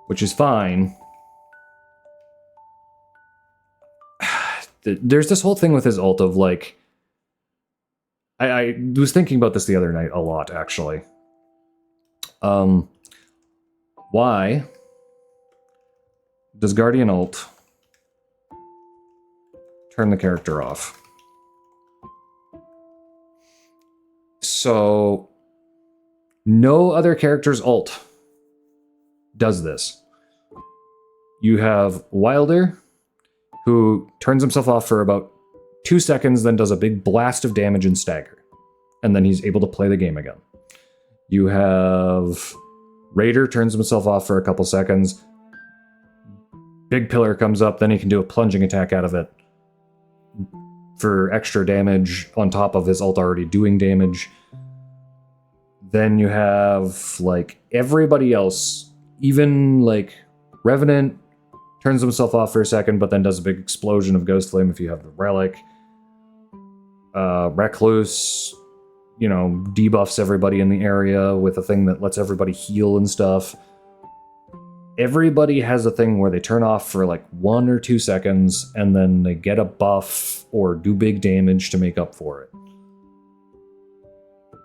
which is fine. There's this whole thing with his ult of like, I was thinking about this the other night a lot, actually. Why does Guardian ult turn the character off? So, no other character's ult does this. You have Wilder, who turns himself off for about 2 seconds, then does a big blast of damage and stagger. And then he's able to play the game again. You have Raider turns himself off for a couple seconds. Big pillar comes up, then he can do a plunging attack out of it for extra damage on top of his ult already doing damage. Then you have like everybody else, even like Revenant turns himself off for a second, but then does a big explosion of Ghost Flame if you have the relic. Recluse, you know, debuffs everybody in the area with a thing that lets everybody heal and stuff. Everybody has a thing where they turn off for like 1 or 2 seconds, and then they get a buff or do big damage to make up for it.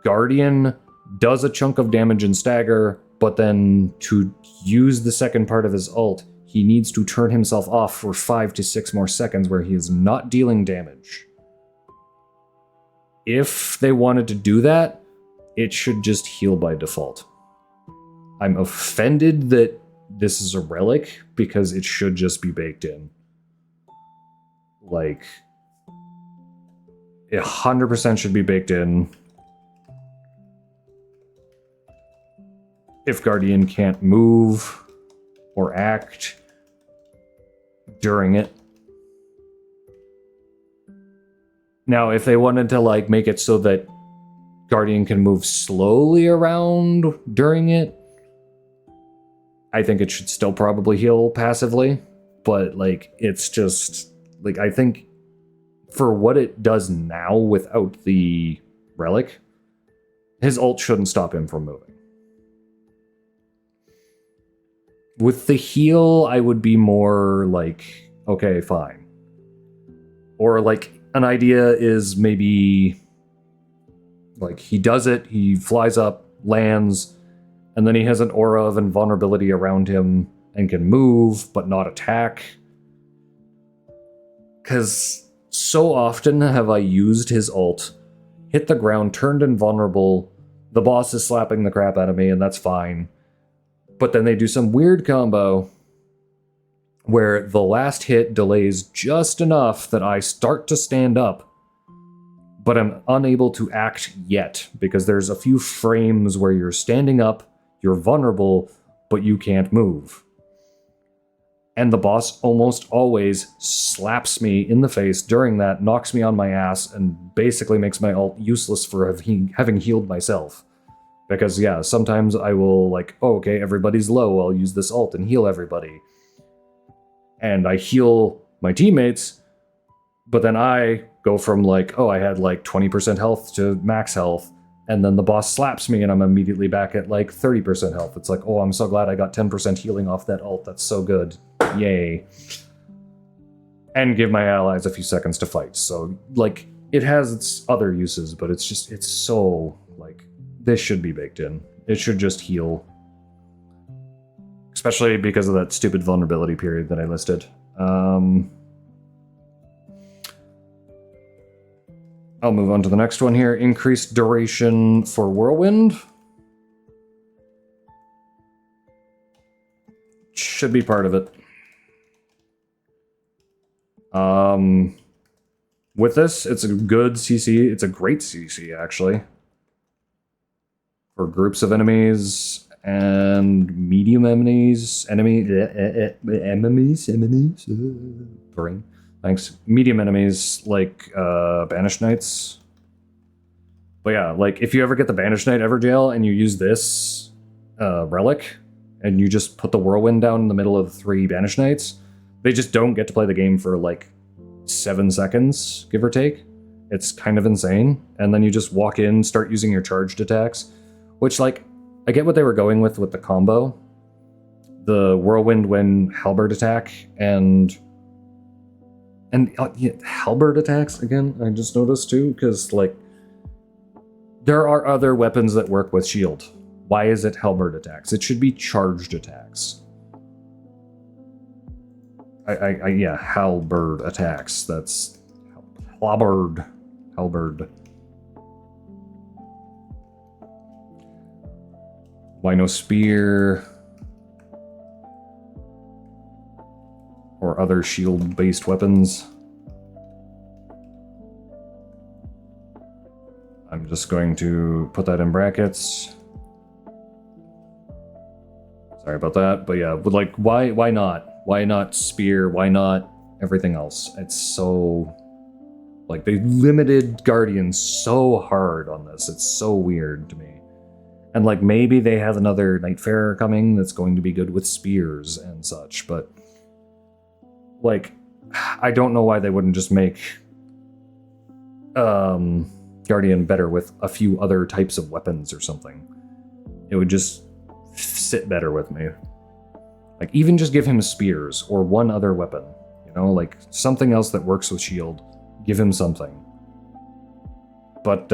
Guardian does a chunk of damage and stagger, but then to use the second part of his ult, he needs to turn himself off for 5 to 6 more seconds where he is not dealing damage. If they wanted to do that, it should just heal by default. I'm offended that this is a relic because it should just be baked in. Like, 100% should be baked in. If Guardian can't move or act during it. Now, if they wanted to like make it so that Guardian can move slowly around during it, I think it should still probably heal passively, but like it's just like I think for what it does now without the relic, his ult shouldn't stop him from moving. With the heal, I would be more like, okay, fine. Or like an idea is maybe like he does it, he flies up, lands, and then he has an aura of invulnerability around him and can move but not attack. Because so often have I used his ult, hit the ground, turned invulnerable, the boss is slapping the crap out of me, and that's fine. But then they do some weird combo where the last hit delays just enough that I start to stand up, but I'm unable to act yet, because there's a few frames where you're standing up, you're vulnerable, but you can't move. And the boss almost always slaps me in the face during that, knocks me on my ass, and basically makes my ult useless for having healed myself. Because yeah, sometimes I will like, oh, okay, everybody's low, I'll use this ult and heal everybody. And I heal my teammates, but then I go from like, oh, I had like 20% health to max health, and then the boss slaps me and I'm immediately back at like 30% health. It's like, oh, I'm so glad I got 10% healing off that ult, that's so good. Yay. And give my allies a few seconds to fight. So like, it has its other uses, but it's just, it's so like, this should be baked in. It should just heal. Especially because of that stupid vulnerability period that I listed. I'll move on to the next one here. Increased duration for Whirlwind. Should be part of it. With this, it's a good CC. It's a great CC, actually. For groups of enemies and medium enemies, brain. Thanks. Medium enemies like Banished Knights. But yeah, like if you ever get the Banished Knight Everjail and you use this relic and you just put the Whirlwind down in the middle of the 3 Banished Knights, they just don't get to play the game for like 7 seconds, give or take. It's kind of insane. And then you just walk in, start using your charged attacks, which like, I get what they were going with the combo. The Whirlwind when Halberd attack and yeah, Halberd attacks again, I just noticed too, because like, there are other weapons that work with shield. Why is it Halberd attacks? It should be charged attacks. Yeah, Halberd attacks. That's Halberd. Why no spear? Or other shield-based weapons? I'm just going to put that in brackets. Sorry about that, but yeah, but like, why not? Why not spear? Why not everything else? It's so... like, they limited Guardians so hard on this. It's so weird to me. And like, maybe they have another Nightfarer coming that's going to be good with spears and such, but... like, I don't know why they wouldn't just make... Guardian better with a few other types of weapons or something. It would just sit better with me. Like, even just give him spears or one other weapon. You know, like, something else that works with shield. Give him something. But,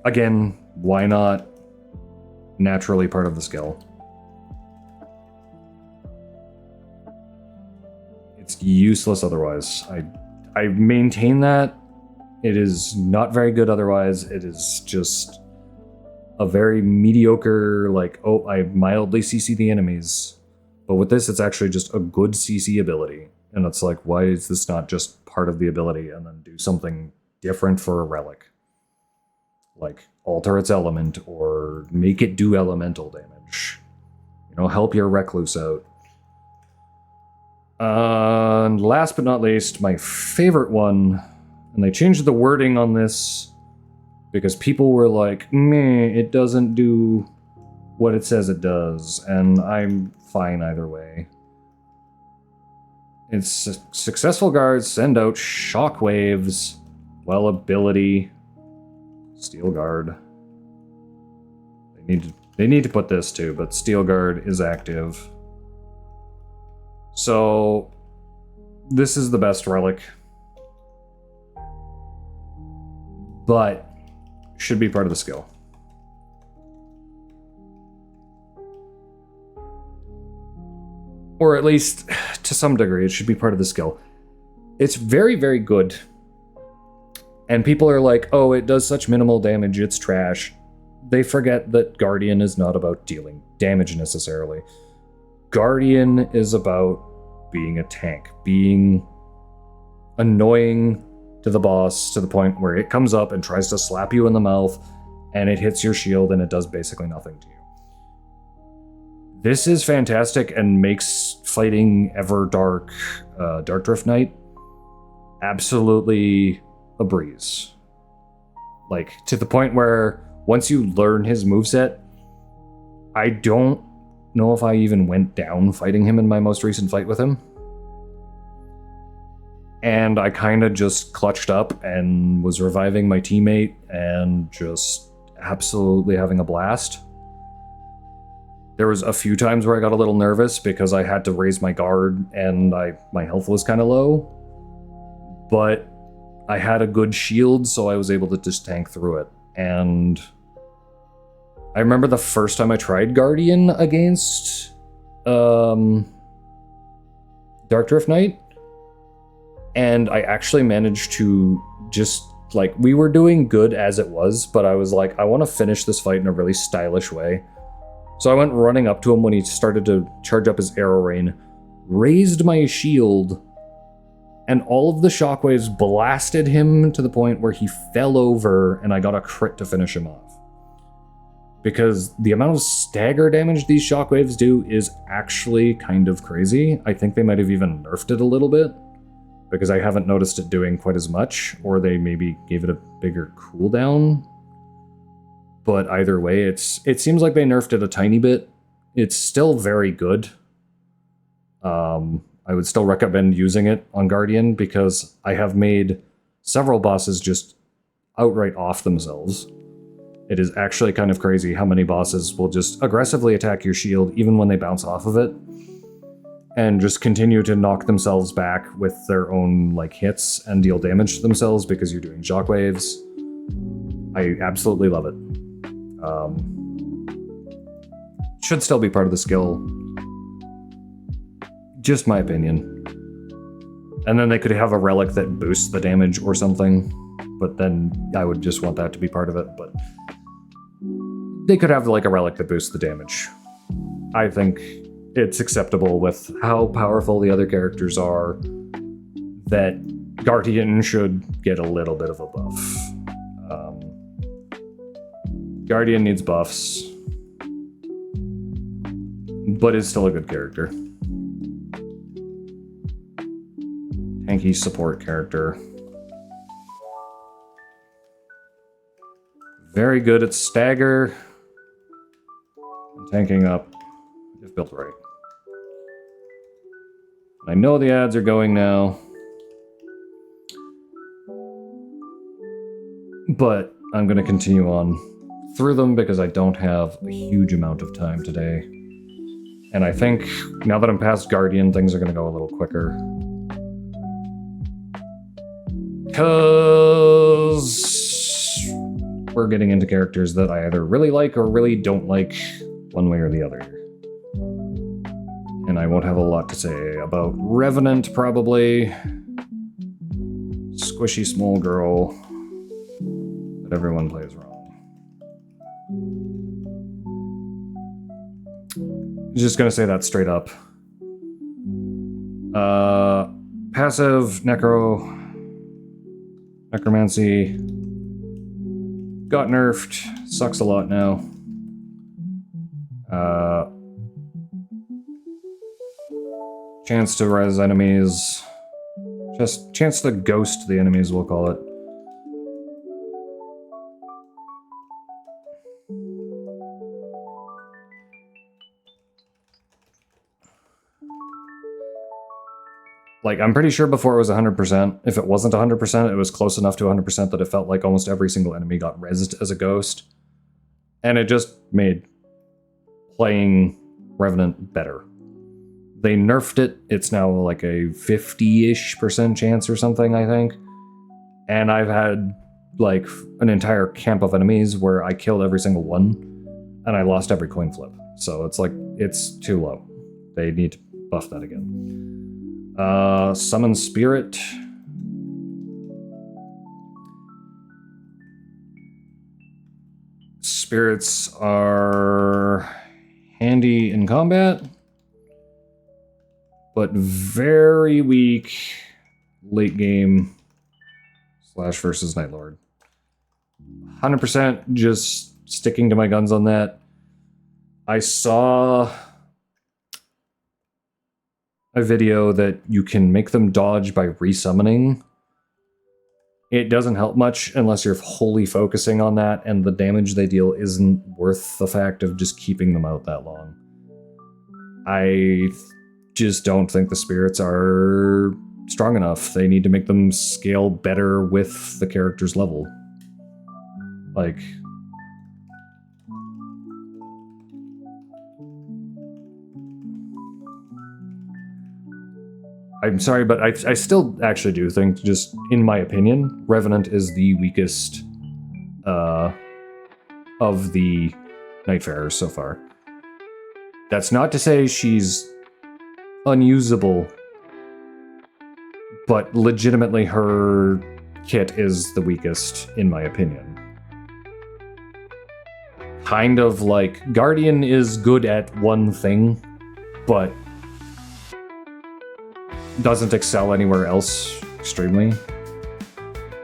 again, why not naturally part of the skill? It's useless otherwise. I maintain that. It is not very good otherwise. It is just a very mediocre, like, oh, I mildly CC the enemies. But with this, it's actually just a good CC ability. And it's like, why is this not just part of the ability and then do something different for a relic? Like, alter its element or make it do elemental damage. You know, help your recluse out. And last but not least, my favorite one, and they changed the wording on this because people were like, meh, it doesn't do what it says it does, and I'm fine either way. It's successful guards send out shockwaves while ability Steel Guard. They need to put this too, but Steel Guard is active. So this is the best relic, but should be part of the skill. Or at least, to some degree, it should be part of the skill. It's very, very good. And people are like, oh, it does such minimal damage, it's trash. They forget that Guardian is not about dealing damage necessarily. Guardian is about being a tank, being annoying to the boss to the point where it comes up and tries to slap you in the mouth and it hits your shield and it does basically nothing to you. This is fantastic and makes fighting Everdark, Darkdrift Knight absolutely a breeze. Like, to the point where once you learn his moveset, I don't know if I even went down fighting him in my most recent fight with him. And I kind of just clutched up and was reviving my teammate and just absolutely having a blast. There was a few times where I got a little nervous because I had to raise my guard and my health was kind of low. But I had a good shield, so I was able to just tank through it. And I remember the first time I tried Guardian against Darkdrift Knight, and I actually managed to just, like, we were doing good as it was, but I was like, I want to finish this fight in a really stylish way. So I went running up to him when he started to charge up his arrow rain, raised my shield, and all of the shockwaves blasted him to the point where he fell over and I got a crit to finish him off. Because the amount of stagger damage these shockwaves do is actually kind of crazy. I think they might have even nerfed it a little bit. because I haven't noticed it doing quite as much, or they maybe gave it a bigger cooldown. But either way, it seems like they nerfed it a tiny bit. It's still very good. I would still recommend using it on Guardian because I have made several bosses just outright off themselves. It is actually kind of crazy how many bosses will just aggressively attack your shield even when they bounce off of it, and just continue to knock themselves back with their own like hits and deal damage to themselves because you're doing shockwaves. I absolutely love it. Should still be part of the skill. Just my opinion. And then they could have a relic that boosts the damage or something, but then I would just want that to be part of it. But they could have like a relic that boosts the damage. I think it's acceptable with how powerful the other characters are that Guardian should get a little bit of a buff. Guardian needs buffs, but is still a good character. Tanky support character. Very good at stagger. And tanking up, if built right. I know the ads are going now, but I'm going to continue on through them because I don't have a huge amount of time today. And I think now that I'm past Guardian, things are going to go a little quicker. Because we're getting into characters that I either really like or really don't like one way or the other. And I won't have a lot to say about Revenant, probably. Squishy small girl that everyone plays wrong. Just gonna say that straight up. Passive necromancy got nerfed. Sucks a lot now. Chance to res enemies. Just chance to ghost the enemies, we'll call it. Like, I'm pretty sure before it was 100%. If it wasn't 100%, it was close enough to 100% that it felt like almost every single enemy got rezzed as a ghost. And it just made playing Revenant better. They nerfed it. It's now like a 50-ish% chance or something, I think. And I've had like an entire camp of enemies where I killed every single one and I lost every coin flip. So it's like, it's too low. They need to buff that again. Summon Spirit. Spirits are handy in combat, but very weak late game / versus Night Lord. 100% just sticking to my guns on that. I saw a video that you can make them dodge by resummoning. It doesn't help much unless you're wholly focusing on that, and the damage they deal isn't worth the fact of just keeping them out that long. I just don't think the spirits are strong enough. They need to make them scale better with the character's level. Like, I'm sorry, but I still actually do think, just in my opinion, Revenant is the weakest of the Nightfarers so far. That's not to say she's unusable, but legitimately her kit is the weakest, in my opinion. Kind of like, Guardian is good at one thing, but doesn't excel anywhere else extremely.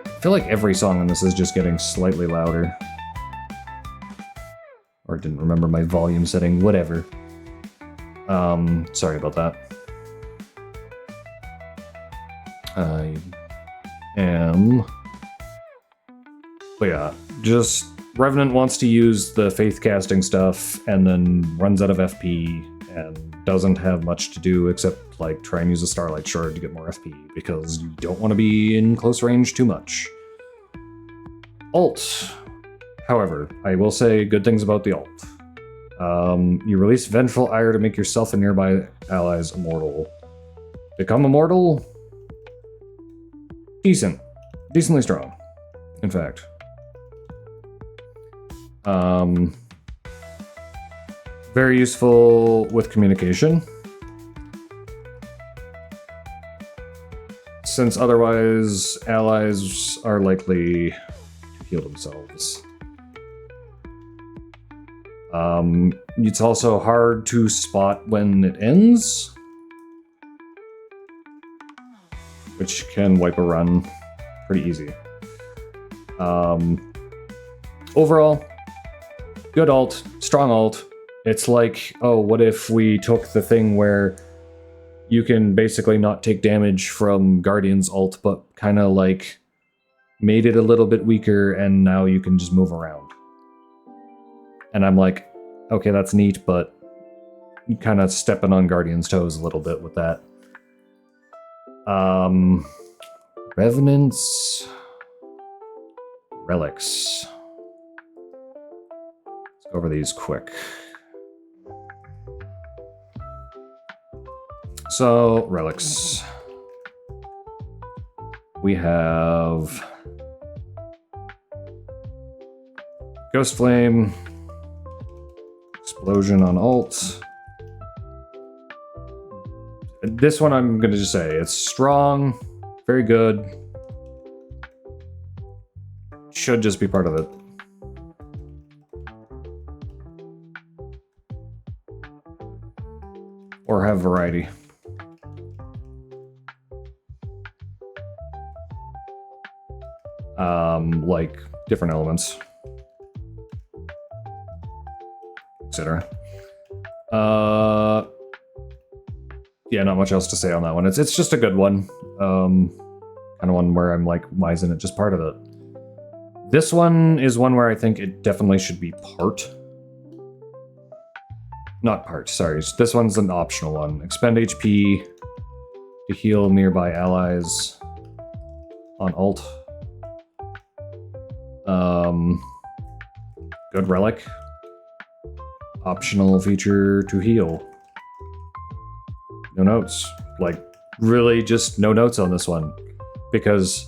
I feel like every song on this is just getting slightly louder. Or didn't remember my volume setting, whatever. Sorry about that. I am... But yeah, just Revenant wants to use the faith casting stuff and then runs out of FP and doesn't have much to do except like try and use a Starlight Shard to get more FP because you don't want to be in close range too much. Ult. However, I will say good things about the ult. You release Vengeful Ire to make yourself and nearby allies immortal. Become immortal? Decent. Decently strong, in fact. Very useful with communication. Since otherwise allies are likely to heal themselves. It's also hard to spot when it ends, which can wipe a run pretty easy. Overall, good ult, strong ult. It's like, oh, what if we took the thing where you can basically not take damage from Guardian's ult, but kind of like made it a little bit weaker and now you can just move around. And I'm like, okay, that's neat, but kind of stepping on Guardian's toes a little bit with that. Revenants. Relics. Let's go over these quick. So, relics. We have Ghost Flame, Explosion on ult. This one I'm going to just say, it's strong, very good. Should just be part of it. Or have variety. Like different elements, etc. Yeah, not much else to say on that one. It's just a good one. Kind of one where I'm like, why isn't it just part of it? This one is one where I think it definitely should be part. Not part, sorry. This one's an optional one. Expend HP to heal nearby allies on ult. Good relic. Optional feature to heal. No notes. Like, really just no notes on this one. Because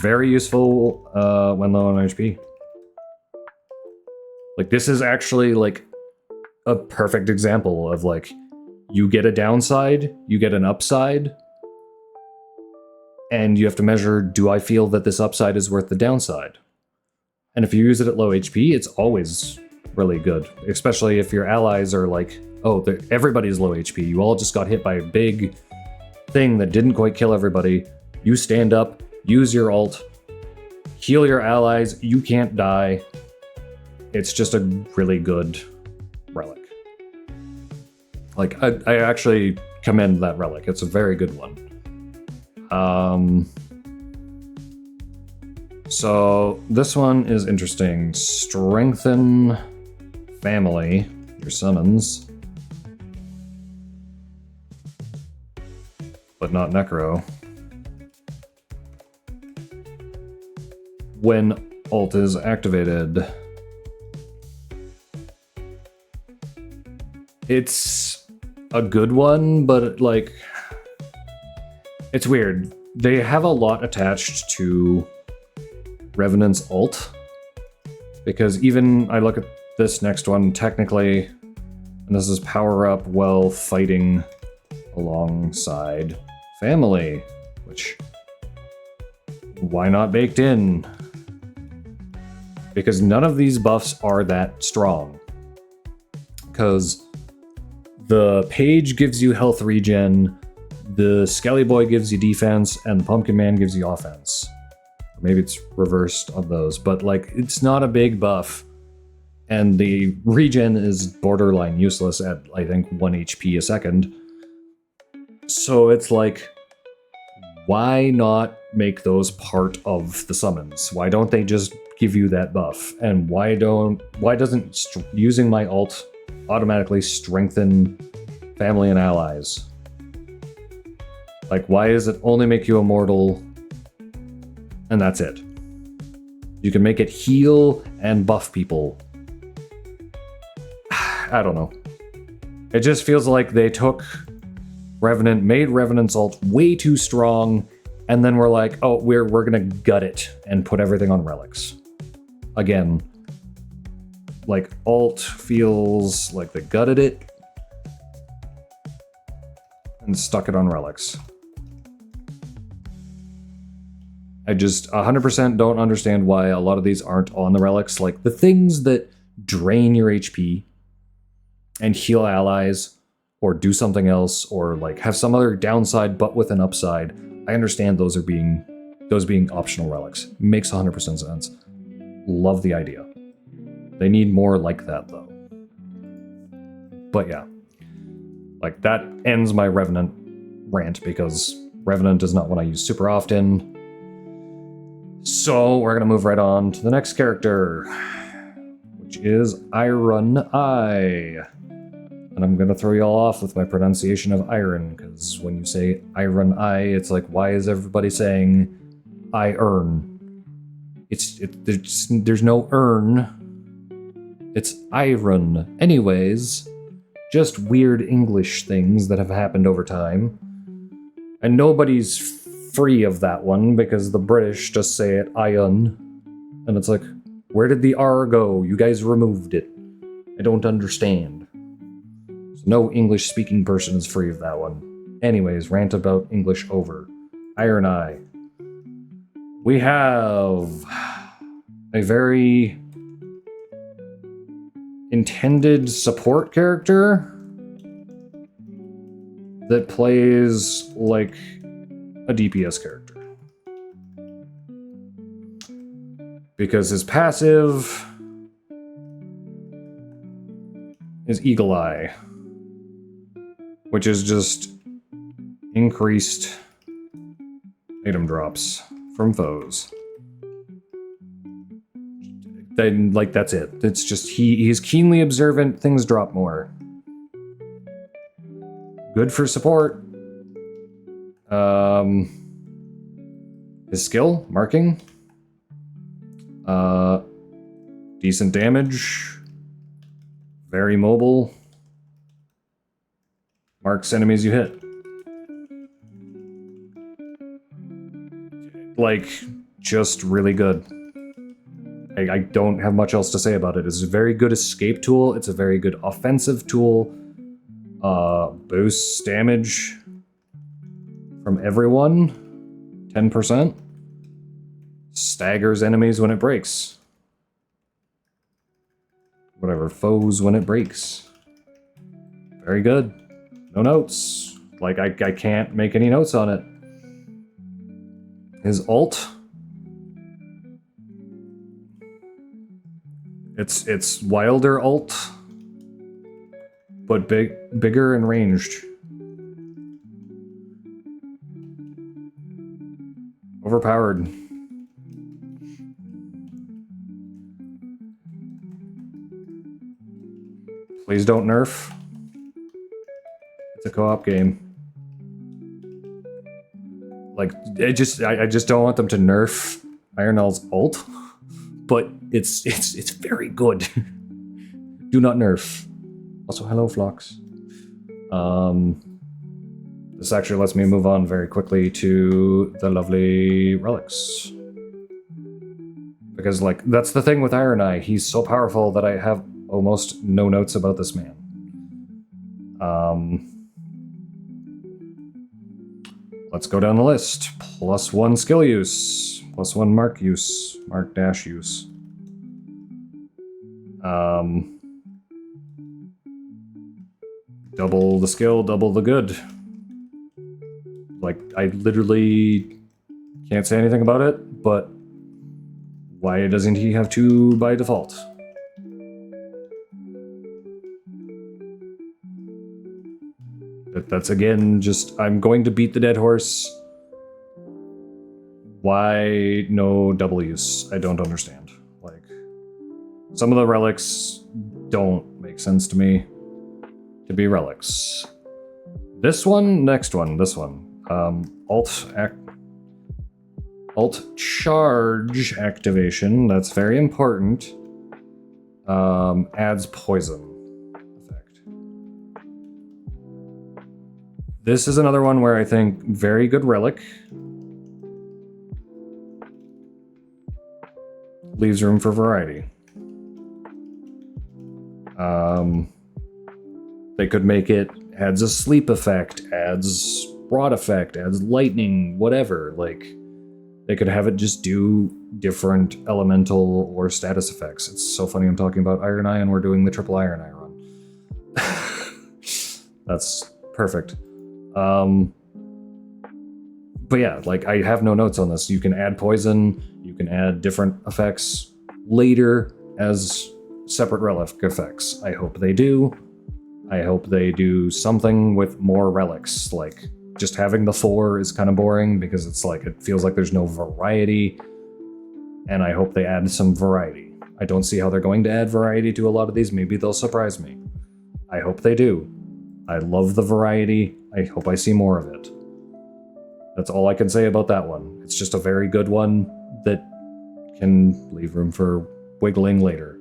very useful when low on HP. Like, this is actually, like, a perfect example of, like, you get a downside, you get an upside, and you have to measure, do I feel that this upside is worth the downside? And if you use it at low HP, it's always really good. Especially if your allies are like, oh, everybody's low HP. You all just got hit by a big thing that didn't quite kill everybody. You stand up, use your ult, heal your allies, you can't die. It's just a really good relic. Like, I actually commend that relic. It's a very good one. So this one is interesting. Strengthen family, your summons, but not Necro. When ult is activated. It's a good one, but like, it's weird. They have a lot attached to Revenant's ult, because even I look at this next one technically, and this is power up while fighting alongside family, which, why not baked in? Because none of these buffs are that strong. Because the Page gives you health regen, the Skelly Boy gives you defense, and the Pumpkin Man gives you offense. Maybe it's reversed on those, but like, it's not a big buff. And the regen is borderline useless at, I think, 1 HP a second. So it's like, Why not make those part of the summons? Why don't they just give you that buff? And why doesn't using my ult automatically strengthen family and allies? Like, why does it only make you immortal and that's it? You can make it heal and buff people. I don't know. It just feels like they took Revenant, made Revenant's ult way too strong, and then we're like, oh, we're gonna gut it and put everything on relics. Again, like, ult feels like they gutted it and stuck it on relics. I just 100% don't understand why a lot of these aren't on the relics. Like, the things that drain your HP and heal allies, or do something else, or like have some other downside but with an upside. I understand those being optional relics. Makes 100% sense. Love the idea. They need more like that though. But yeah, like that ends my Revenant rant because Revenant is not one I use super often. So we're gonna move right on to the next character, which is Iron Eye. And I'm gonna throw y'all off with my pronunciation of iron, because when you say Iron Eye, it's like, why is everybody saying I earn? There's no earn. It's iron. Anyways, just weird English things that have happened over time. And nobody's free of that one, because the British just say it iron. And it's like, where did the R go? You guys removed it. I don't understand. No English-speaking person is free of that one. Anyways, rant about English over. Iron Eye. We have a very intended support character that plays like a DPS character. Because his passive is Eagle Eye, which is just increased item drops from foes. Then, like, that's it. It's just he's keenly observant, things drop more. Good for support. His skill, marking. Decent damage. Very mobile. Marks enemies you hit. Like, just really good. I don't have much else to say about it. It's a very good escape tool. It's a very good offensive tool. Boosts damage from everyone. 10%. Staggers enemies when it breaks. Whatever, foes when it breaks. Very good. No notes. Like, I can't make any notes on it. His ult. It's wilder ult, but bigger and ranged. Overpowered. Please don't nerf. It's a co-op game. Like, I just don't want them to nerf Iron Eye's ult, but it's very good. Do not nerf. Also, hello, Phlox. This actually lets me move on very quickly to the lovely relics. Because, like, that's the thing with Iron Eye. He's so powerful that I have almost no notes about this man. Let's go down the list. +1 skill use. +1 mark use. Mark dash use. Double the skill, double the good. Like, I literally can't say anything about it, but why doesn't he have 2 by default? That's again just, I'm going to beat the dead horse. Why no double use? I don't understand. Like, some of the relics don't make sense to me to be relics. This one, next one, this one. Alt charge activation, that's very important. Adds poison effect. This is another one where I think very good relic. Leaves room for variety. They could make it adds a sleep effect, adds rod effect, adds lightning, whatever. Like, they could have it just do different elemental or status effects. It's so funny I'm talking about Iron Eye and we're doing the triple Iron Eye run. That's perfect. But yeah, like, I have no notes on this. You can add poison, you can add different effects later as separate relic effects. I hope they do. I hope they do something with more relics. Like, just having the 4 is kind of boring because it's like, it feels like there's no variety. And I hope they add some variety. I don't see how they're going to add variety to a lot of these. Maybe they'll surprise me. I hope they do. I love the variety. I hope I see more of it. That's all I can say about that one. It's just a very good one that can leave room for wiggling later.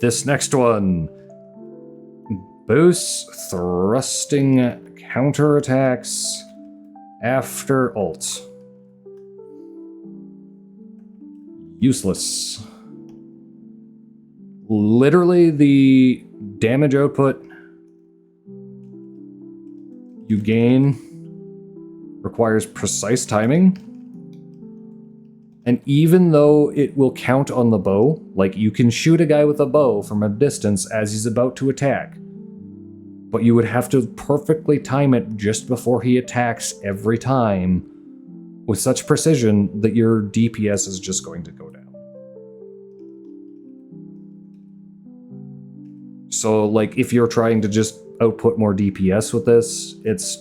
This next one. Boosts thrusting counterattacks after ult. Useless. Literally, the damage output you gain requires precise timing. And even though it will count on the bow, like, you can shoot a guy with a bow from a distance as he's about to attack, but you would have to perfectly time it just before he attacks every time with such precision that your DPS is just going to go down. So, like, if you're trying to just output more DPS with this, it's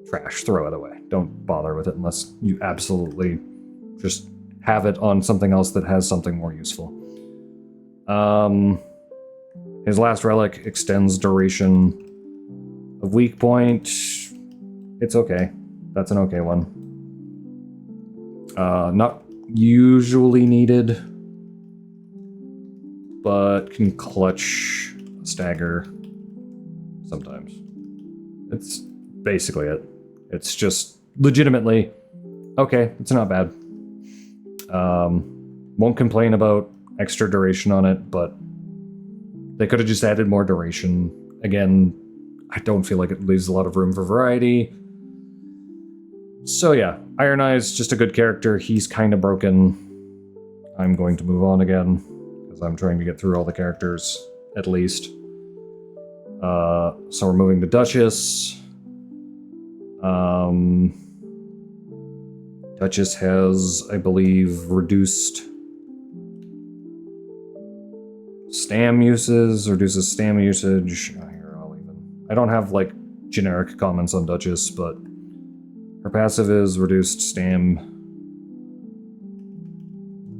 trash. Throw it away. Don't bother with it unless you absolutely just have it on something else that has something more useful. His last relic extends duration of weak point. It's okay. That's an okay one. Not usually needed, but can clutch stagger sometimes. It's basically it. It's just legitimately okay. It's not bad. Won't complain about extra duration on it, but they could have just added more duration. Again, I don't feel like it leaves a lot of room for variety. So yeah, Iron Eye is just a good character. He's kind of broken. I'm going to move on again, because I'm trying to get through all the characters, at least. So we're moving to Duchess. Duchess has, I believe, reduces stam usage. Here, I'll even. I don't have, like, generic comments on Duchess, but her passive is reduced stam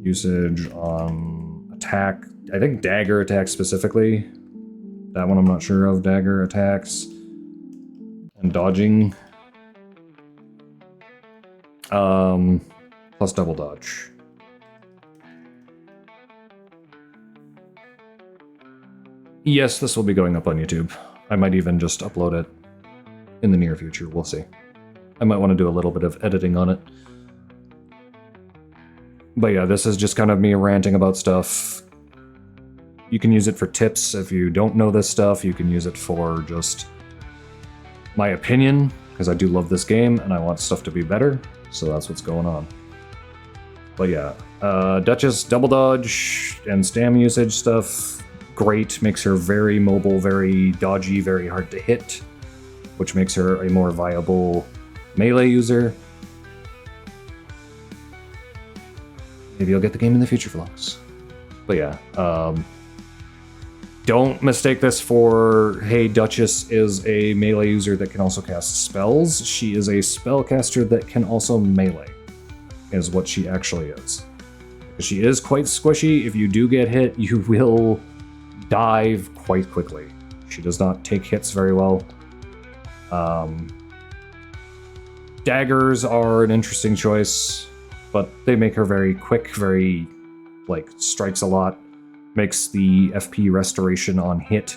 usage on attack. I think dagger attacks specifically. That one I'm not sure of. Dagger attacks and dodging. Plus double dodge. Yes, this will be going up on YouTube. I might even just upload it in the near future. We'll see. I might want to do a little bit of editing on it. But yeah, this is just kind of me ranting about stuff. You can use it for tips if you don't know this stuff. You can use it for just my opinion, because I do love this game and I want stuff to be better. So that's what's going on. But yeah, Duchess double dodge and stam usage stuff, great. Makes her very mobile, very dodgy, very hard to hit, which makes her a more viable melee user. Maybe I'll get the game in the future vlogs. But yeah, don't mistake this for, hey, Duchess is a melee user that can also cast spells. She is a spellcaster that can also melee. is what she actually is. She is quite squishy. If you do get hit, you will dive quite quickly. She does not take hits very well. Daggers are an interesting choice, but they make her very quick, very, like, strikes a lot. Makes the FP restoration on hit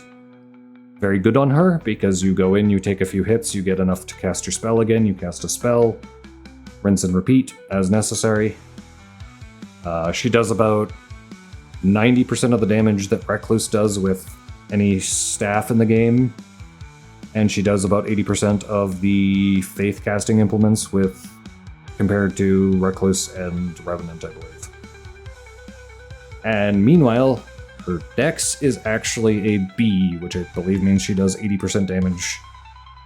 very good on her, because you go in, you take a few hits, you get enough to cast your spell again, you cast a spell, rinse and repeat as necessary. She does about 90% of the damage that Recluse does with any staff in the game, and she does about 80% of the faith casting implements with compared to Recluse and Revenant, I believe. And meanwhile, her dex is actually a B, which I believe means she does 80% damage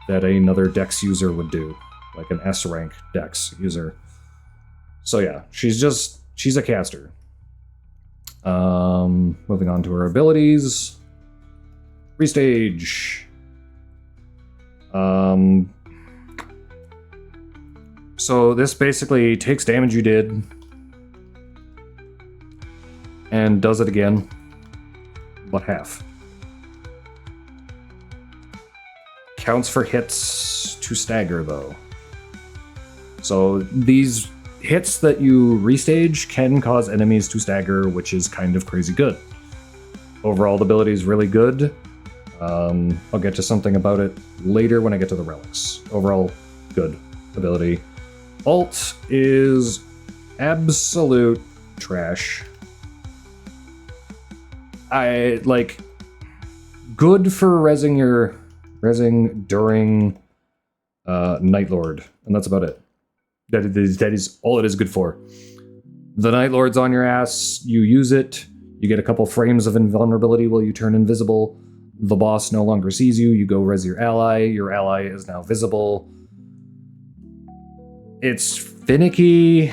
that another dex user would do, like an S rank dex user. So yeah, she's a caster. Moving on to her abilities. Restage. So this basically takes damage you did and does it again, but half. Counts for hits to stagger though. So these hits that you restage can cause enemies to stagger, which is kind of crazy good. Overall, the ability is really good. I'll get to something about it later when I get to the relics. Overall, good ability. Ult is absolute trash. I like good for rezzing during Night Lord, and that's about it. That is all it is good for. The Night Lord's on your ass, you use it, you get a couple frames of invulnerability while you turn invisible. The boss no longer sees you, you go res your ally is now visible. It's finicky.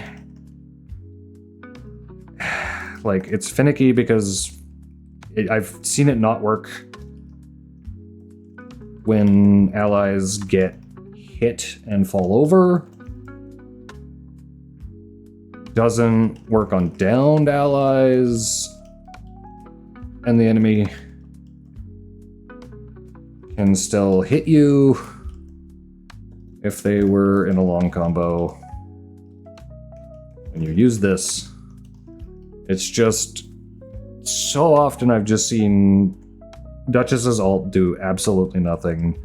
Like, it's finicky because I've seen it not work when allies get hit and fall over. Doesn't work on downed allies. And the enemy can still hit you if they were in a long combo. When you use this, it's just so often I've just seen Duchess's ult do absolutely nothing.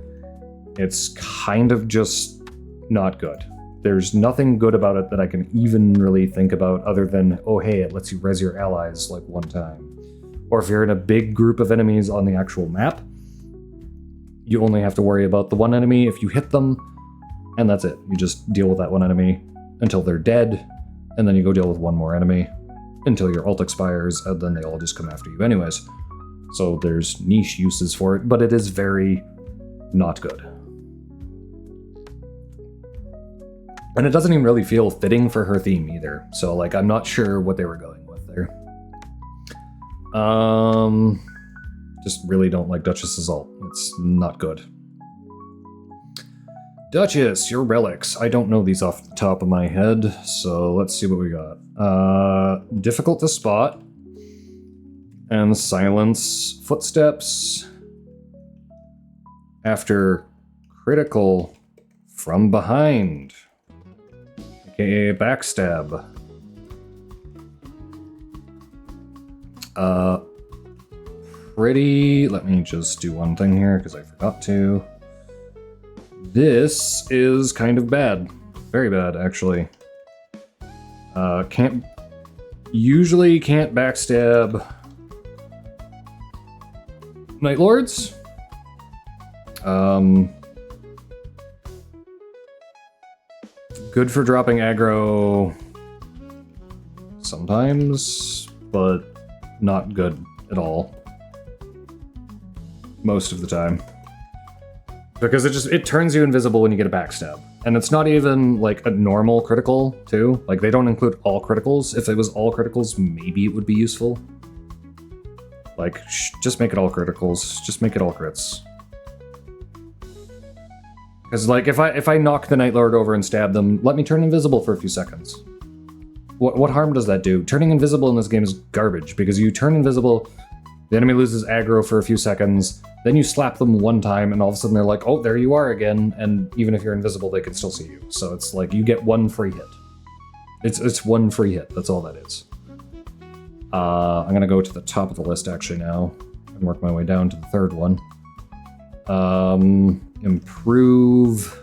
It's kind of just not good. There's nothing good about it that I can even really think about other than, oh hey, it lets you res your allies like one time. Or if you're in a big group of enemies on the actual map, you only have to worry about the one enemy if you hit them, and that's it. You just deal with that one enemy until they're dead, and then you go deal with one more enemy until your ult expires, and then they all just come after you anyways. So there's niche uses for it, but it is very not good. And it doesn't even really feel fitting for her theme either. So like, I'm not sure what they were going with there. Just really don't like Duchess's ult. It's not good. Duchess, your relics. I don't know these off the top of my head, so let's see what we got. Difficult to spot. And silence footsteps. After critical from behind. AKA backstab. Let me just do one thing here because I forgot to. This is kind of bad. Very bad, actually. Usually can't backstab Night Lords. Good for dropping aggro sometimes, but not good at all. Most of the time. Because it turns you invisible when you get a backstab. And it's not even like a normal critical, too. Like, they don't include all criticals. If it was all criticals, maybe it would be useful. Like, just make it all criticals. Just make it all crits. Because, like, if I knock the Night Lord over and stab them, let me turn invisible for a few seconds. What harm does that do? Turning invisible in this game is garbage, because you turn invisible, the enemy loses aggro for a few seconds, then you slap them one time, and all of a sudden they're like, oh, there you are again, and even if you're invisible, they can still see you. So it's like, you get one free hit. It's one free hit, that's all that is. I'm gonna go to the top of the list actually now, and work my way down to the third one. Improve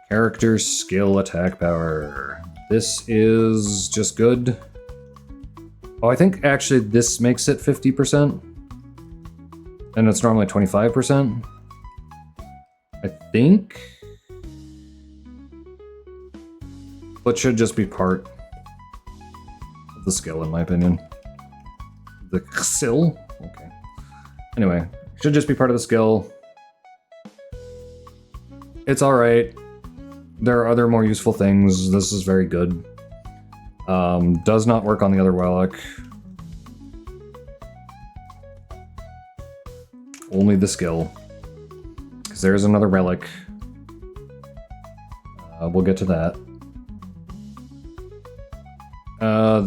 character skill attack power. This is just good. Oh, I think actually this makes it 50%. And it's normally 25%. I think. But should just be part of the skill, in my opinion. The skill? Okay. Anyway, should just be part of the skill. It's alright. There are other more useful things. This is very good. Does not work on the other relic. Only the skill. Because there's another relic. We'll get to that.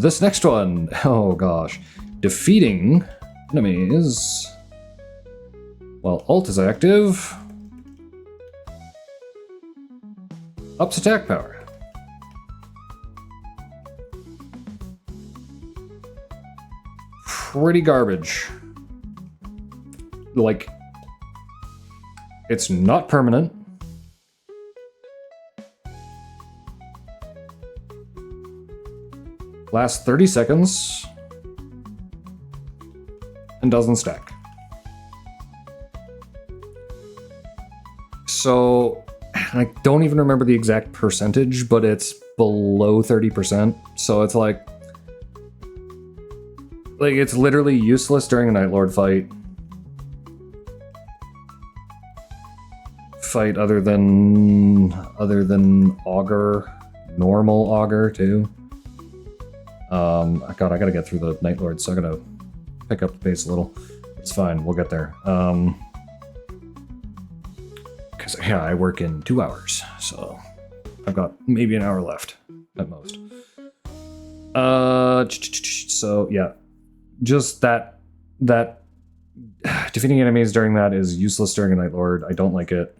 This next one. Oh gosh. Defeating enemies while alt is active ups attack power. Pretty garbage. Like, it's not permanent. Lasts 30 seconds. And doesn't stack. So, I don't even remember the exact percentage, but it's below 30%. So it's like it's literally useless during a Night Lord fight. Other than Augur, normal Augur too. God, I gotta get through the Night Lord, so I gotta pick up the pace a little. It's fine, we'll get there. Because yeah, I work in 2 hours, so I've got maybe an hour left at most. So yeah, just that defeating enemies during that is useless during a Night Lord. I don't like it.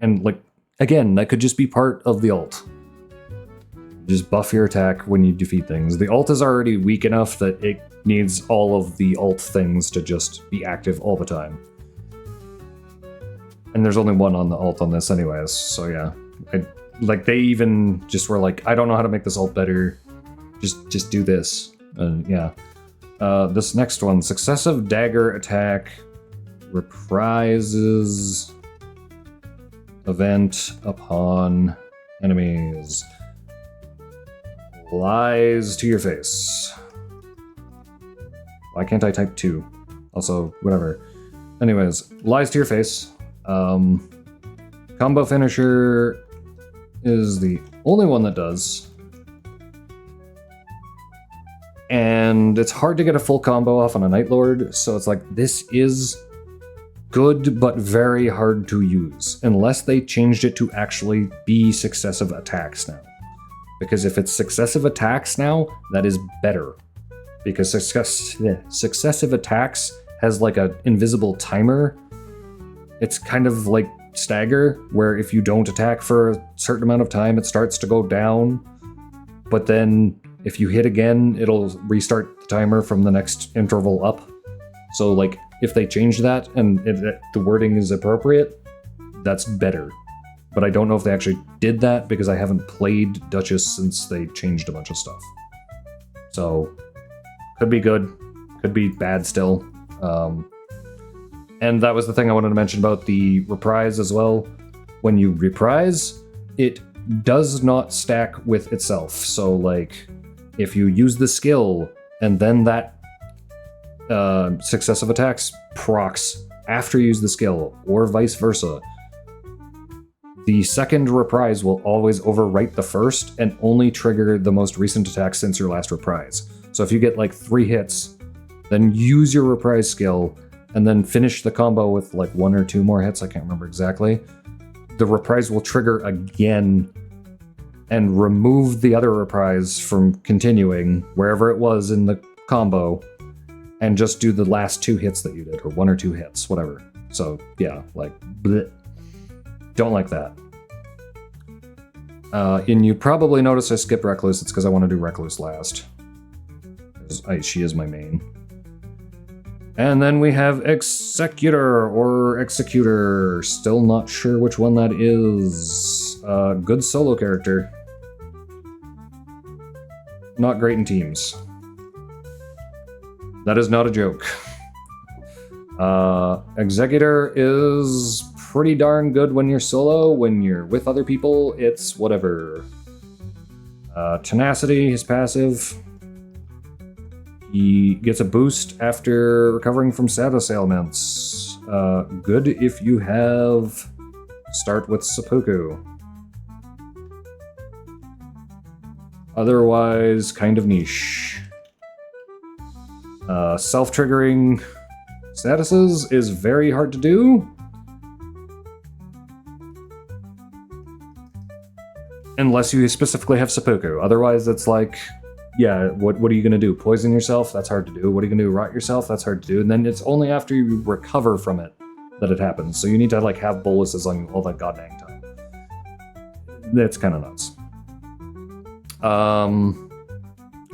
And like, again, that could just be part of the ult. Just buff your attack when you defeat things. The ult is already weak enough that it needs all of the ult things to just be active all the time. And there's only one on the ult on this anyways, so yeah. They even just were like, I don't know how to make this ult better. Just do this. And yeah. This next one, successive dagger attack reprises event upon enemies. Lies to your face. Why can't I type 2? Also, whatever. Anyways, lies to your face. Combo finisher is the only one that does. And it's hard to get a full combo off on a Night Lord, so it's like, this is good, but very hard to use, unless they changed it to actually be successive attacks now. Because if it's successive attacks now, that is better. Because successive attacks has like an invisible timer. It's kind of like stagger, where if you don't attack for a certain amount of time, it starts to go down. But then if you hit again, it'll restart the timer from the next interval up. So like, if they change that and the wording is appropriate, that's better. But I don't know if they actually did that, because I haven't played Duchess since they changed a bunch of stuff. So, could be good, could be bad still. And that was the thing I wanted to mention about the reprise as well. When you reprise, it does not stack with itself. So like, if you use the skill and then that successive attacks procs after you use the skill, or vice versa, the second reprise will always overwrite the first and only trigger the most recent attack since your last reprise. So if you get like 3 hits, then use your reprise skill and then finish the combo with like 1 or 2 more hits, I can't remember exactly. The reprise will trigger again and remove the other reprise from continuing wherever it was in the combo, and just do the last 2 hits that you did, or 1 or 2 hits, whatever. So yeah, like, bleh. Don't like that. And you probably notice I skipped Recluse. It's because I want to do Recluse last. She is my main. And then we have Executor or Executor. Still not sure which one that is. Good solo character. Not great in teams. That is not a joke. Executor is pretty darn good when you're solo. When you're with other people, it's whatever. Tenacity, his passive. He gets a boost after recovering from status ailments. Good if you have start with seppuku. Otherwise, kind of niche. Self-triggering statuses is very hard to do. Unless you specifically have seppuku. Otherwise, it's like, yeah, what are you going to do? Poison yourself? That's hard to do. What are you going to do? Rot yourself? That's hard to do. And then it's only after you recover from it that it happens. So you need to like have boluses on you all that goddamn time. That's kind of nuts.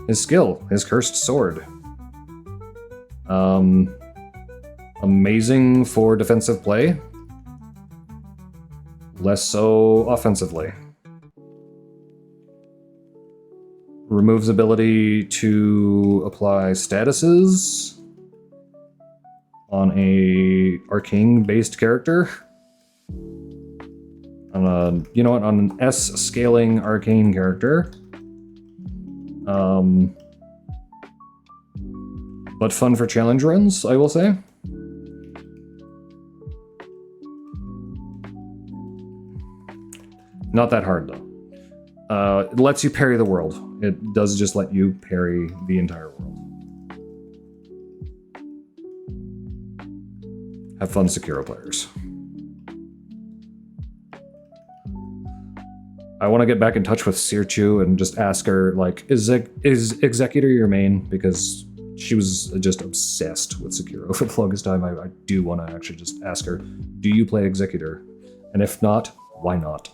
His skill, his cursed sword. Amazing for defensive play. Less so offensively. Removes ability to apply statuses on a arcane-based character. On an S scaling arcane character. But fun for challenge runs, I will say. Not that hard though. It lets you parry the world. It does just let you parry the entire world. Have fun, Sekiro players. I want to get back in touch with Sirchu and just ask her, like, is Executor your main? Because she was just obsessed with Sekiro for the longest time. I do want to actually just ask her, do you play Executor? And if not, why not?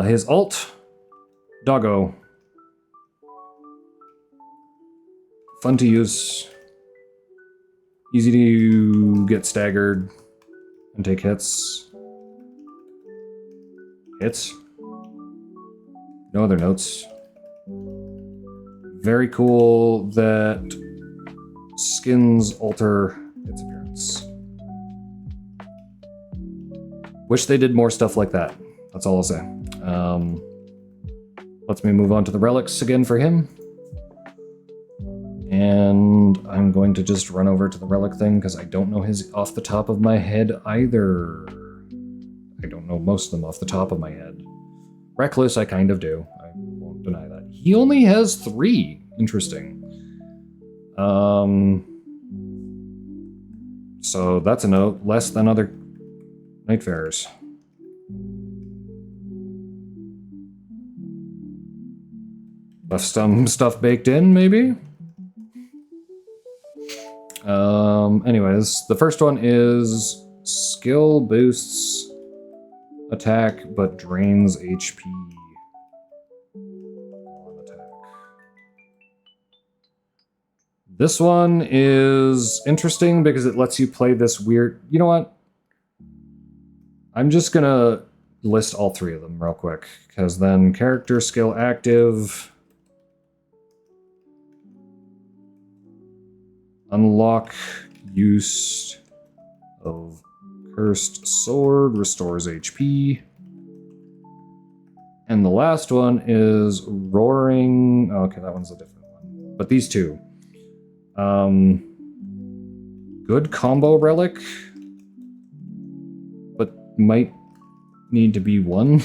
His ult, Doggo. Fun to use. Easy to get staggered and take hits. Hits? No other notes. Very cool that skins alter its appearance. Wish they did more stuff like that. That's all I'll say. Lets me move on to the relics again for him. And I'm going to just run over to the relic thing because I don't know his off the top of my head either. I don't know most of them off the top of my head. Reckless, I kind of do. I won't deny that. He only has 3. Interesting. So that's a note. Less than other Nightfarers. Left some stuff baked in, maybe? Anyways, the first one is skill boosts attack, but drains HP on attack. This one is interesting because it lets you play this weird... You know what? I'm just gonna list all 3 of them real quick, because then character skill active... Unlock use of cursed sword, restores HP. And the last one is roaring. Okay, that one's a different one. But these 2. Good combo relic, but might need to be 1.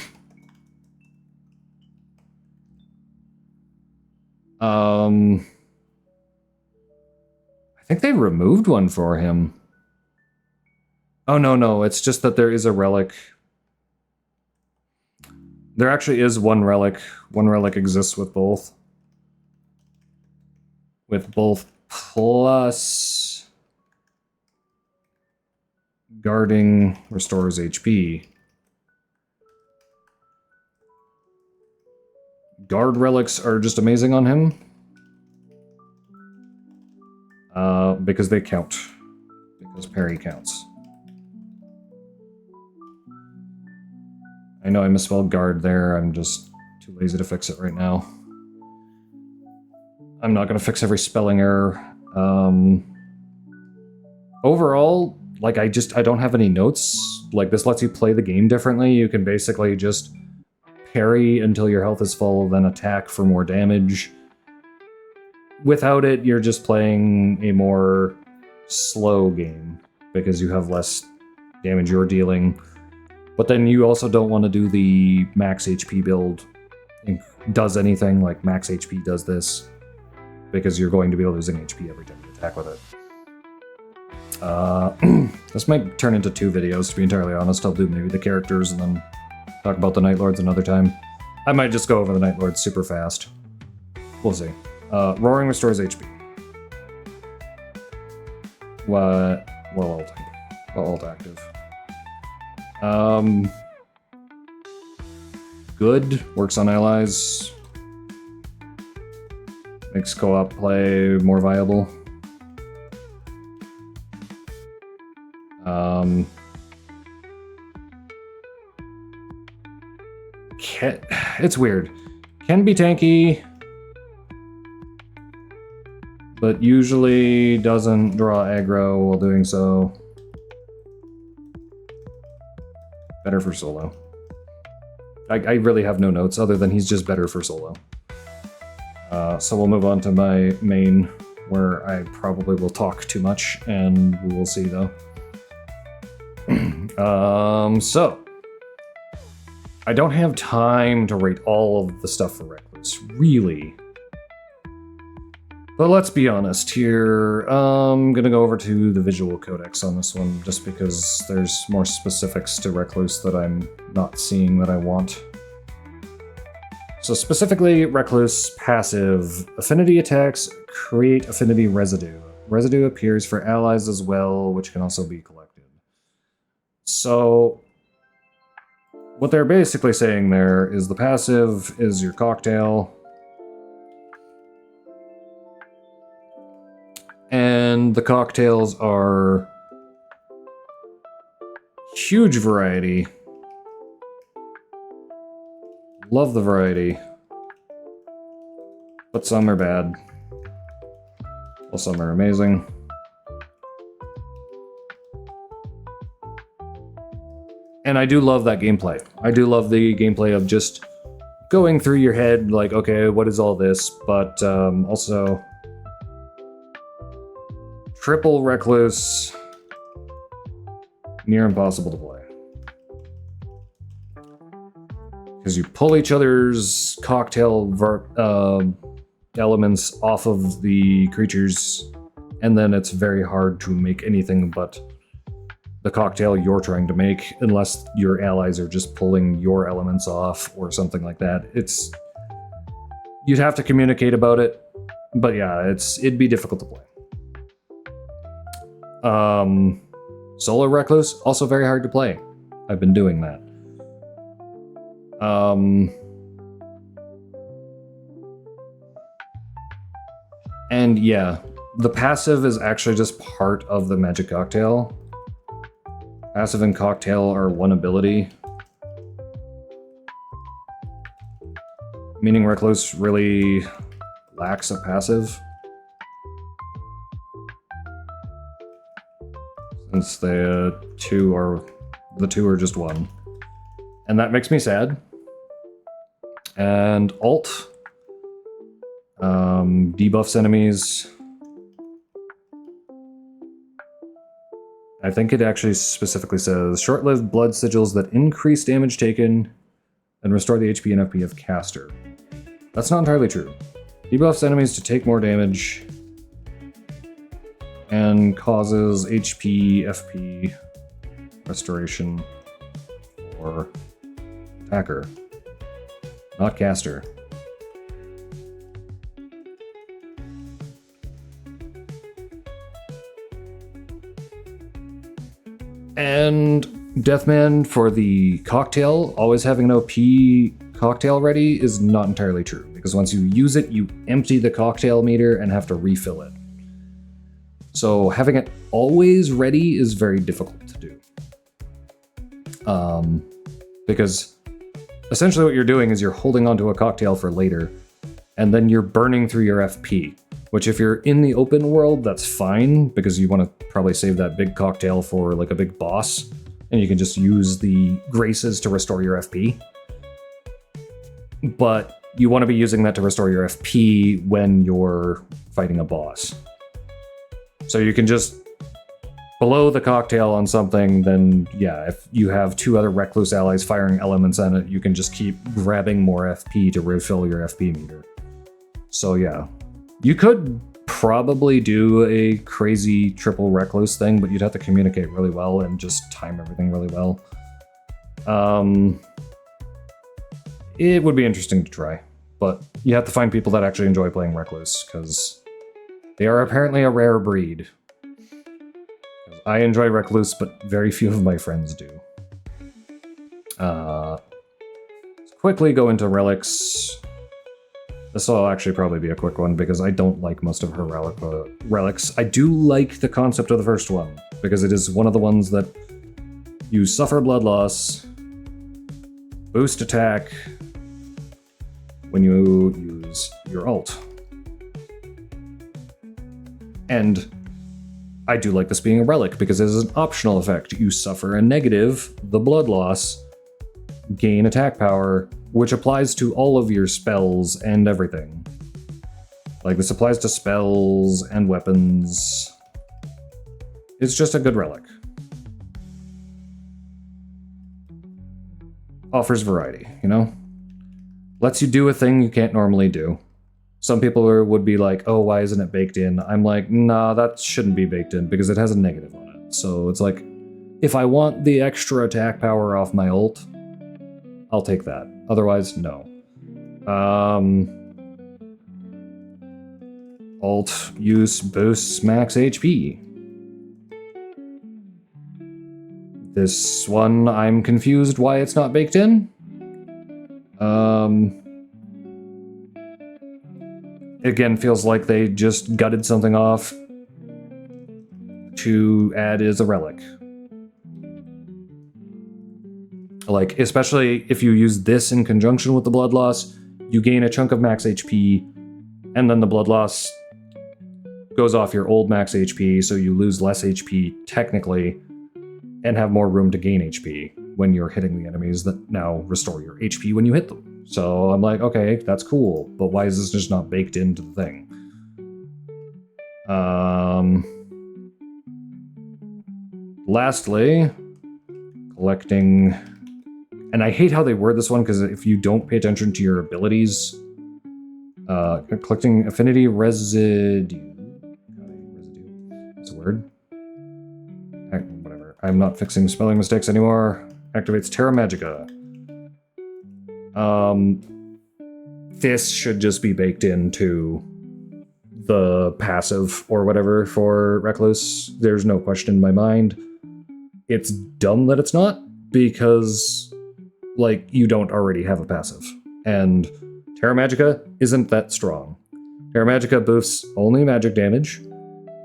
I think they removed one for him. Oh, no, it's just that there is a relic. There actually is one relic. One relic exists with both. With both plus guarding restores HP. Guard relics are just amazing on him. Because they count. Because parry counts. I know I misspelled guard there, I'm just too lazy to fix it right now. I'm not going to fix every spelling error. Overall, like, I don't have any notes. Like, this lets you play the game differently. You can basically just parry until your health is full, then attack for more damage. Without it, you're just playing a more slow game, because you have less damage you're dealing. But then you also don't want to do the max HP build. It does anything, like max HP does this, because you're going to be losing HP every time you attack with it. This might turn into 2 videos, to be entirely honest. I'll do maybe the characters and then talk about the Night Lords another time. I might just go over the Night Lords super fast. We'll see. Roaring restores HP. What? Well, alt active. Good. Works on allies. Makes co-op play more viable. It's weird. Can be tanky, but usually doesn't draw aggro while doing so. Better for solo. I really have no notes other than he's just better for solo. So we'll move on to my main, where I probably will talk too much, and we will see though. So I don't have time to rate all of the stuff for Recluse, really. But let's be honest here. I'm gonna go over to the visual codex on this one, just because there's more specifics to Recluse that I'm not seeing that I want. So specifically, Recluse passive. Affinity attacks create affinity residue. Residue appears for allies as well, which can also be collected. So what they're basically saying there is the passive is your cocktail. And the cocktails are huge variety. Love the variety. But some are bad. Well, some are amazing. And I do love that gameplay. I do love the gameplay of just going through your head, like, okay, what is all this? But also, triple Recluse, near impossible to play. Because you pull each other's cocktail elements off of the creatures, and then it's very hard to make anything but the cocktail you're trying to make, unless your allies are just pulling your elements off or something like that. You'd have to communicate about it, but yeah, it'd be difficult to play. Solo Recluse, also very hard to play. I've been doing that. And yeah, the passive is actually just part of the magic cocktail. Passive and cocktail are one ability. Meaning Recluse really lacks a passive. Since the two are just one. And that makes me sad. And alt debuffs enemies. I think it actually specifically says short-lived blood sigils that increase damage taken and restore the HP and FP of caster. That's not entirely true. Debuffs enemies to take more damage and causes HP, FP restoration for attacker. not caster. And Deathman for the cocktail, always having an OP cocktail ready is not entirely true, because once you use it, you empty the cocktail meter and have to refill it. So having it always ready is very difficult to do. Because essentially what you're doing is you're holding onto a cocktail for later, and then you're burning through your FP. Which if you're in the open world, that's fine, because you want to probably save that big cocktail for like a big boss, and you can just use the graces to restore your FP. But you want to be using that to restore your FP when you're fighting a boss. So you can just blow the cocktail on something, then yeah, if you have 2 other Recluse allies firing elements on it, you can just keep grabbing more FP to refill your FP meter. So yeah. You could probably do a crazy triple Recluse thing, but you'd have to communicate really well and just time everything really well. It would be interesting to try, but you have to find people that actually enjoy playing Recluse, because they are apparently a rare breed. I enjoy Recluse, but very few of my friends do. Let's quickly go into relics. This will actually probably be a quick one, because I don't like most of her relics. I do like the concept of the first one, because it is one of the ones that you suffer blood loss, boost attack when you use your ult. And I do like this being a relic, because it is an optional effect. You suffer a negative, the blood loss, gain attack power, which applies to all of your spells and everything. Like, this applies to spells and weapons. It's just a good relic. Offers variety, you know? Lets you do a thing you can't normally do. Some people would be like, oh, why isn't it baked in? I'm like, nah, that shouldn't be baked in, because it has a negative on it. So it's like, if I want the extra attack power off my ult, I'll take that. Otherwise, no. Ult use boosts max HP. This one, I'm confused why it's not baked in. Again, feels like they just gutted something off to add as a relic. Like, especially if you use this in conjunction with the blood loss, you gain a chunk of max HP, and then the blood loss goes off your old max HP, so you lose less HP technically, and have more room to gain HP when you're hitting the enemies that now restore your HP when you hit them. So I'm like, okay, that's cool, but why is this just not baked into the thing? Lastly, collecting... And I hate how they word this one, because if you don't pay attention to your abilities, collecting affinity residue. That's a word. Whatever. I'm not fixing spelling mistakes anymore. Activates Terra Magica. This should just be baked into the passive or whatever for Recluse. There's no question in my mind. It's dumb that it's not, because, like, you don't already have a passive. And Terra Magica isn't that strong. Terra Magica buffs only magic damage.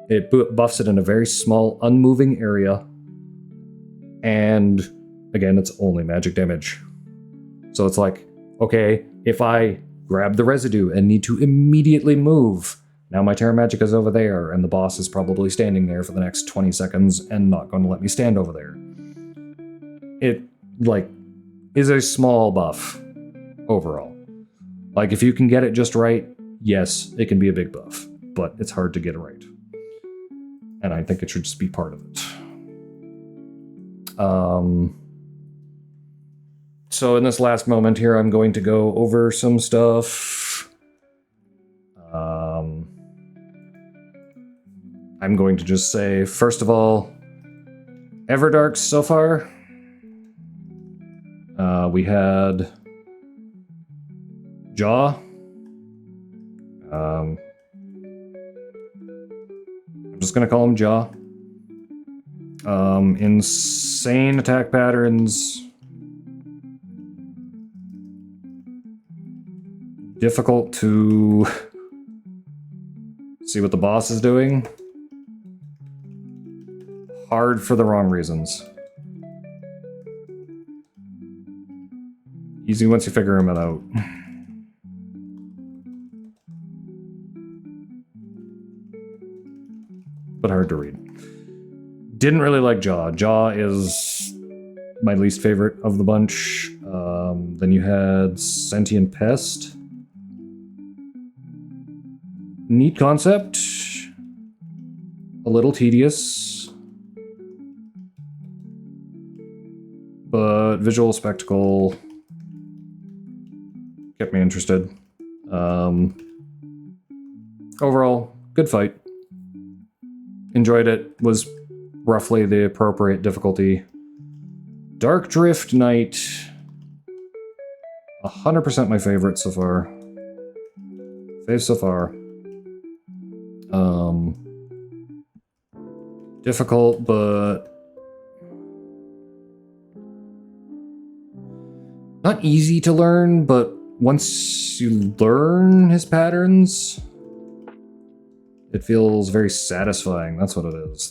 It buffs it in a very small, unmoving area. And, again, it's only magic damage. So it's like, okay, if I grab the residue and need to immediately move, now my Terra Magica's over there, and the boss is probably standing there for the next 20 seconds and not going to let me stand over there. It, like, is a small buff overall. Like, if you can get it just right, yes, it can be a big buff, but it's hard to get it right. And I think it should just be part of it. So in this last moment here, I'm going to go over some stuff. I'm going to just say, first of all, Everdarks so far. We had Jaw. I'm just gonna call him Jaw. Insane attack patterns. Difficult to see what the boss is doing. Hard for the wrong reasons. Easy once you figure him out. But hard to read. Didn't really like Jaw. Jaw is my least favorite of the bunch. Then you had Sentient Pest. Neat concept. A little tedious. But visual spectacle kept me interested. Overall, good fight. Enjoyed it. Was roughly the appropriate difficulty. Dark Drift Knight. 100% my favorite so far. Fave so far. Difficult, but not easy to learn, but once you learn his patterns, it feels very satisfying. That's what it is.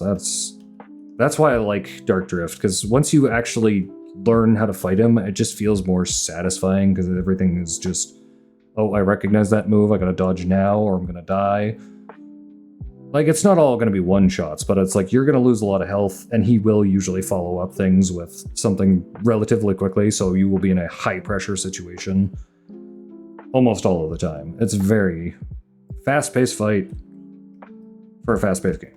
That's why I like Dark Drift, because once you actually learn how to fight him, it just feels more satisfying, because everything is just, oh, I recognize that move, I gotta dodge now, or I'm gonna die. Like, it's not all gonna be one-shots, but it's like, you're gonna lose a lot of health, and he will usually follow up things with something relatively quickly, so you will be in a high-pressure situation almost all of the time. It's a very fast-paced fight for a fast-paced game.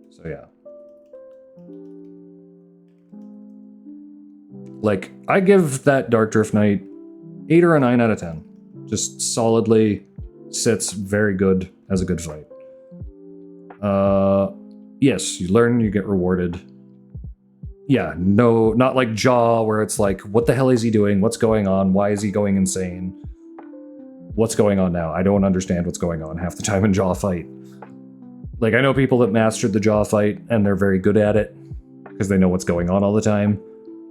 So yeah. Like, I give that Dark Drift Knight 8 or a 9 out of 10. Just solidly sits very good as a good fight. Yes, you learn, you get rewarded. Yeah, no, not like Jaw, where it's like, what the hell is he doing? What's going on? Why is he going insane? What's going on now? I don't understand what's going on half the time in Jaw fight. Like, I know people that mastered the Jaw fight, and they're very good at it, because they know what's going on all the time.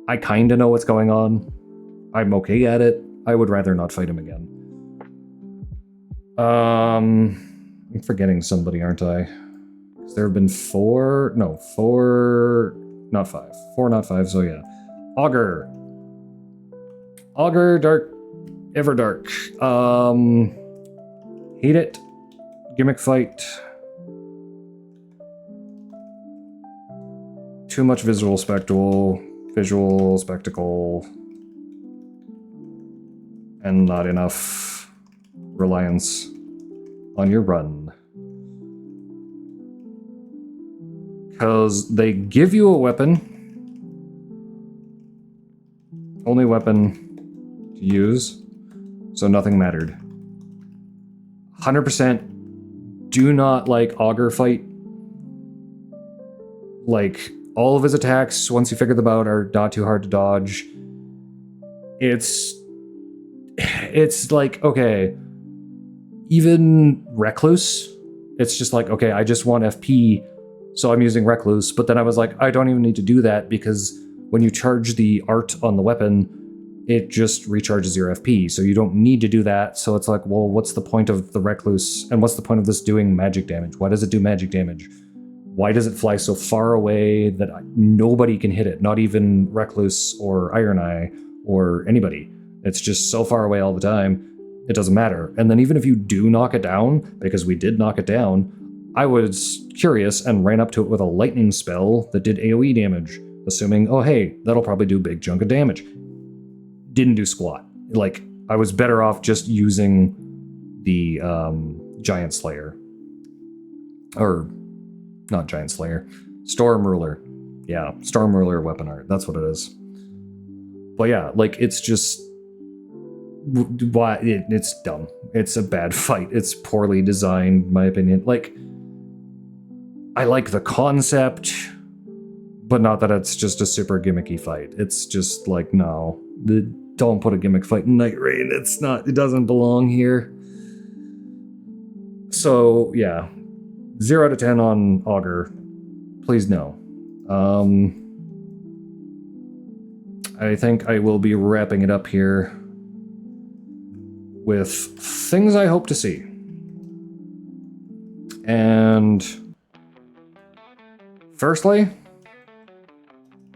I kinda know what's going on. I'm okay at it. I would rather not fight him again. I'm forgetting somebody, aren't I? There have been 4, not 5. 4, not 5, so yeah. Augur. Augur, Dark, Everdark. Hate it. Gimmick fight. Too much visual spectacle, and not enough reliance on your run. Because they give you a weapon. Only weapon to use. So nothing mattered. 100% do not like Augur fight. Like, all of his attacks, once you figure them out, are not too hard to dodge. It's like, okay, even Recluse, it's just like, okay, I just want FP, so I'm using Recluse, but then I was like, I don't even need to do that, because when you charge the art on the weapon, it just recharges your FP, so you don't need to do that. So it's like, well, what's the point of the Recluse, and what's the point of this doing magic damage? Why does it do magic damage? Why does it fly so far away that nobody can hit it? Not even Recluse or Iron Eye or anybody. It's just so far away all the time, it doesn't matter. And then even if you do knock it down, because we did knock it down, I was curious and ran up to it with a lightning spell that did AoE damage, assuming, oh hey, that'll probably do a big chunk of damage. Didn't do squat. Like, I was better off just using the Giant Slayer. Or, not Giant Slayer. Storm Ruler. Yeah, Storm Ruler weapon art. That's what it is. But yeah, like, it's just... It's dumb. It's a bad fight. It's poorly designed, in my opinion. Like, I like the concept, but not that it's just a super gimmicky fight. It's just like, no. Don't put a gimmick fight in Nightreign. It doesn't belong here. So, yeah. 0 out of 10 on Augur. Please no. I think I will be wrapping it up here with things I hope to see. And firstly,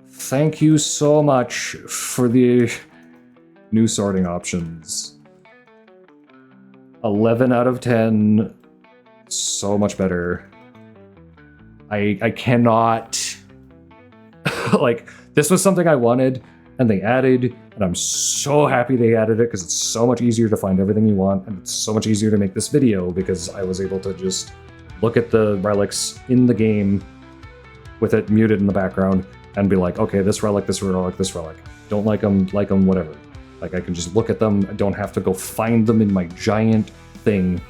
thank you so much for the new sorting options. 11 out of 10, so much better. I cannot, like, this was something I wanted, and they added, and I'm so happy they added it, because it's so much easier to find everything you want, and it's so much easier to make this video, because I was able to just look at the relics in the game with it muted in the background, and be like, okay, this relic, this relic, this relic. Don't like them, whatever. Like, I can just look at them, I don't have to go find them in my giant thing.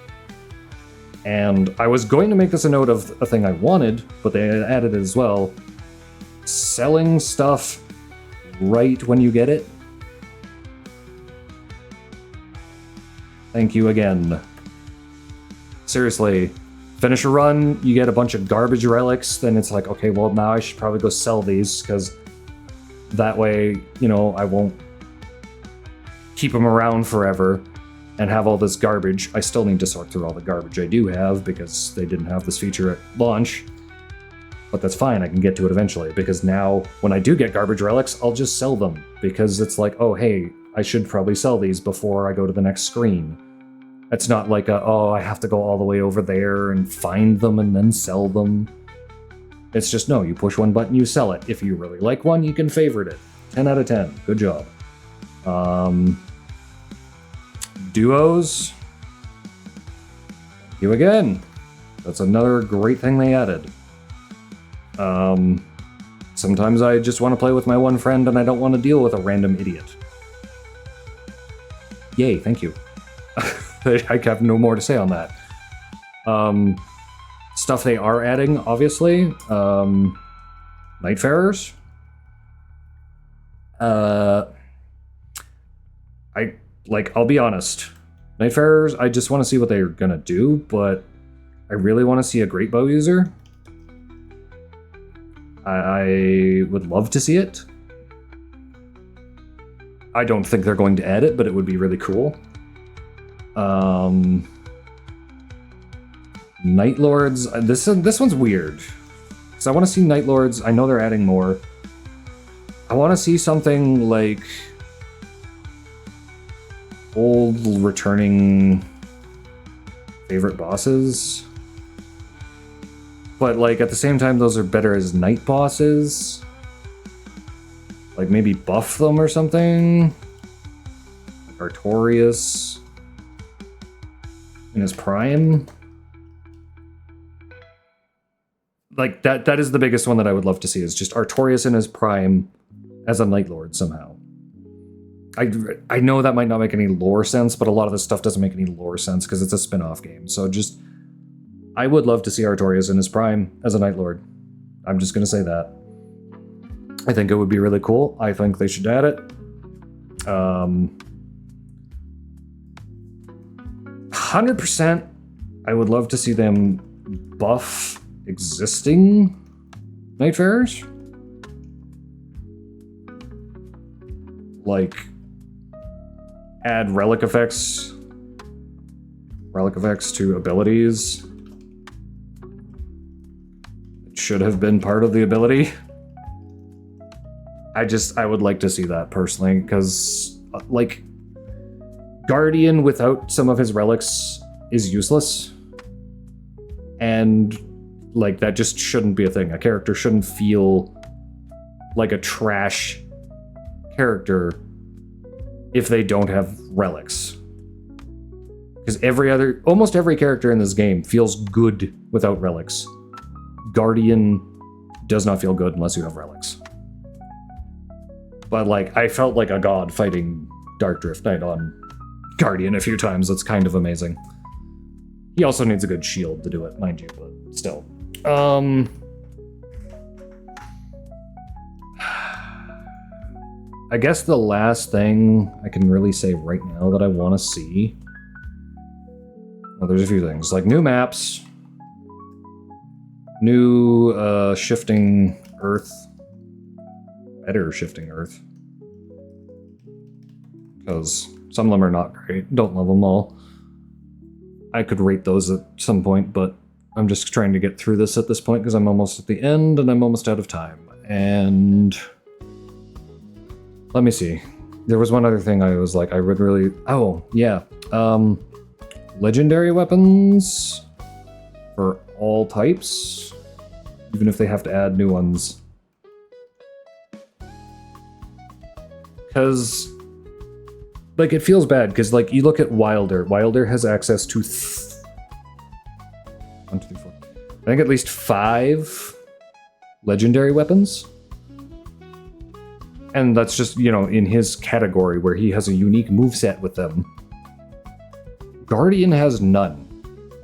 And I was going to make this a note of a thing I wanted, but they added it as well. Selling stuff right when you get it. Thank you again. Seriously, finish a run, you get a bunch of garbage relics, then it's like, okay, well now I should probably go sell these, because that way, you know, I won't keep them around forever and have all this garbage. I still need to sort through all the garbage I do have, because they didn't have this feature at launch. But that's fine, I can get to it eventually, because now, when I do get garbage relics, I'll just sell them, because it's like, oh hey, I should probably sell these before I go to the next screen. It's not like oh, I have to go all the way over there and find them and then sell them. It's just, no, you push one button, you sell it. If you really like one, you can favorite it. 10 out of 10, good job. Duos. You again. That's another great thing they added. Sometimes I just want to play with my one friend and I don't want to deal with a random idiot. Yay, thank you. I have no more to say on that. Stuff they are adding, obviously. Nightfarers. I'll be honest. Nightfarers, I just want to see what they're gonna do, but I really want to see a great bow user. I would love to see it. I don't think they're going to add it, but it would be really cool. Night Lords, this one's weird. Because I want to see Night Lords, I know they're adding more. I want to see something like old returning favorite bosses. But like at the same time, those are better as night bosses. Like maybe buff them or something. Artorias in his prime. Like that is the biggest one that I would love to see, is just Artorias in his prime as a Night Lord somehow. I know that might not make any lore sense, but a lot of this stuff doesn't make any lore sense because it's a spin-off game. So just, I would love to see Artorias in his prime as a Night Lord. I'm just going to say that. I think it would be really cool. I think they should add it. 100%, I would love to see them buff existing Nightfarers. Like, add relic effects to abilities. It should have been part of the ability. I would like to see that personally, because like Guardian without some of his relics is useless, and like that just shouldn't be a thing. A character shouldn't feel like a trash character if they don't have relics, because almost every character in this game feels good without relics. Guardian does not feel good unless you have relics. But like, I felt like a god fighting Dark Drift Knight on Guardian a few times. It's kind of amazing. He also needs a good shield to do it, mind you, but still. I guess the last thing I can really say right now that I want to see... Well, there's a few things. Like new maps. New shifting Earth. Better shifting Earth. Because some of them are not great. Don't love them all. I could rate those at some point, but I'm just trying to get through this at this point because I'm almost at the end and I'm almost out of time. And let me see. There was one other thing I was like, I would really... Oh, yeah. Legendary weapons for all types, even if they have to add new ones. Because... like, it feels bad, because, like, you look at Wilder. Wilder has access to... 1, 2, 3, 4. I think at least 5 legendary weapons. And that's just, you know, in his category, where he has a unique moveset with them. Guardian has none.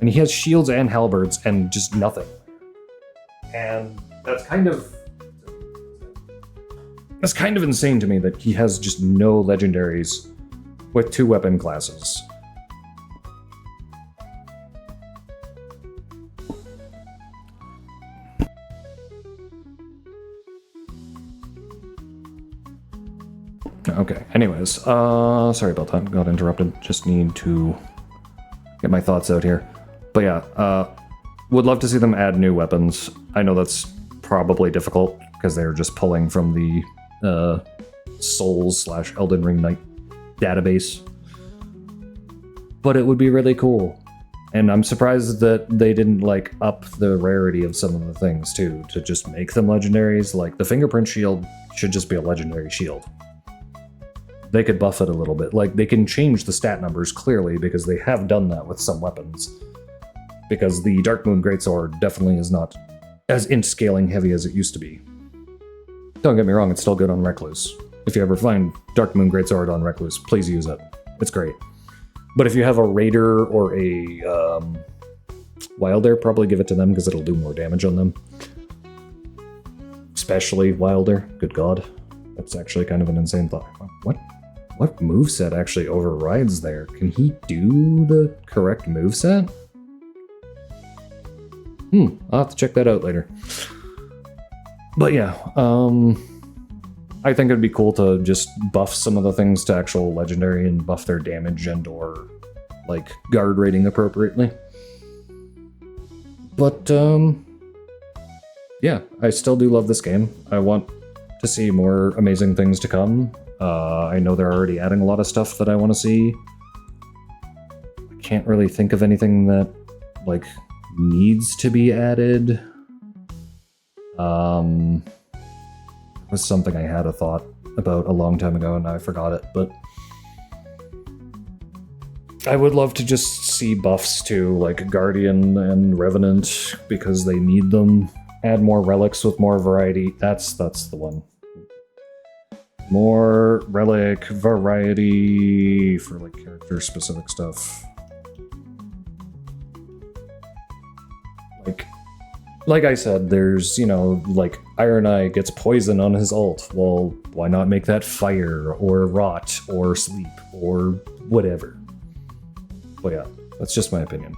And he has shields and halberds and just nothing. And that's kind of... that's kind of insane to me that he has just no legendaries with 2 weapon classes. Okay, anyways, sorry about that, got interrupted. Just need to get my thoughts out here. But yeah, would love to see them add new weapons. I know that's probably difficult, because they're just pulling from the Souls/Elden Ring Knight database. But it would be really cool. And I'm surprised that they didn't, like, up the rarity of some of the things, too, to just make them legendaries. Like, the fingerprint shield should just be a legendary shield. They could buff it a little bit. Like, they can change the stat numbers, clearly, because they have done that with some weapons. Because the Darkmoon Greatsword definitely is not as int-scaling heavy as it used to be. Don't get me wrong, it's still good on Recluse. If you ever find Darkmoon Greatsword on Recluse, please use it. It's great. But if you have a Raider or a Wilder, probably give it to them because it'll do more damage on them. Especially Wilder. Good God. That's actually kind of an insane thought. What moveset actually overrides there? Can he do the correct moveset? I'll have to check that out later. But yeah, I think it'd be cool to just buff some of the things to actual legendary and buff their damage and or like guard rating appropriately. But yeah, I still do love this game. I want to see more amazing things to come. I know they're already adding a lot of stuff that I want to see. I can't really think of anything that like needs to be added. Was something I had a thought about a long time ago and now I forgot it, but I would love to just see buffs to like Guardian and Revenant because they need them. Add more relics with more variety. That's the one. More relic variety for like character specific stuff. Like I said, there's, you know, like Iron Eye gets poison on his ult. Well, why not make that fire or rot or sleep or whatever? But yeah, that's just my opinion.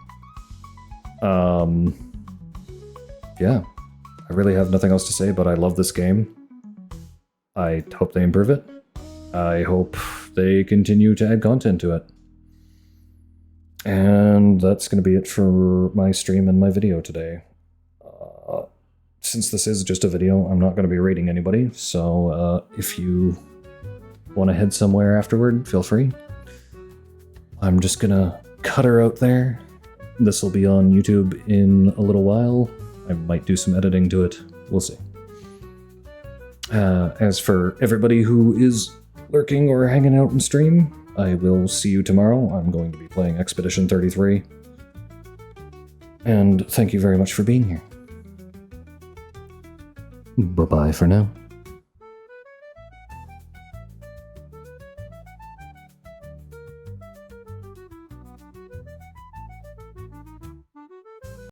Yeah, I really have nothing else to say, but I love this game. I hope they improve it. I hope they continue to add content to it. And that's going to be it for my stream and my video today. Since this is just a video, I'm not going to be rating anybody, so if you want to head somewhere afterward, feel free. I'm just going to cut her out there. This will be on YouTube in a little while. I might do some editing to it. We'll see. As for everybody who is lurking or hanging out in stream, I will see you tomorrow. I'm going to be playing Expedition 33. And thank you very much for being here. Bye-bye for now.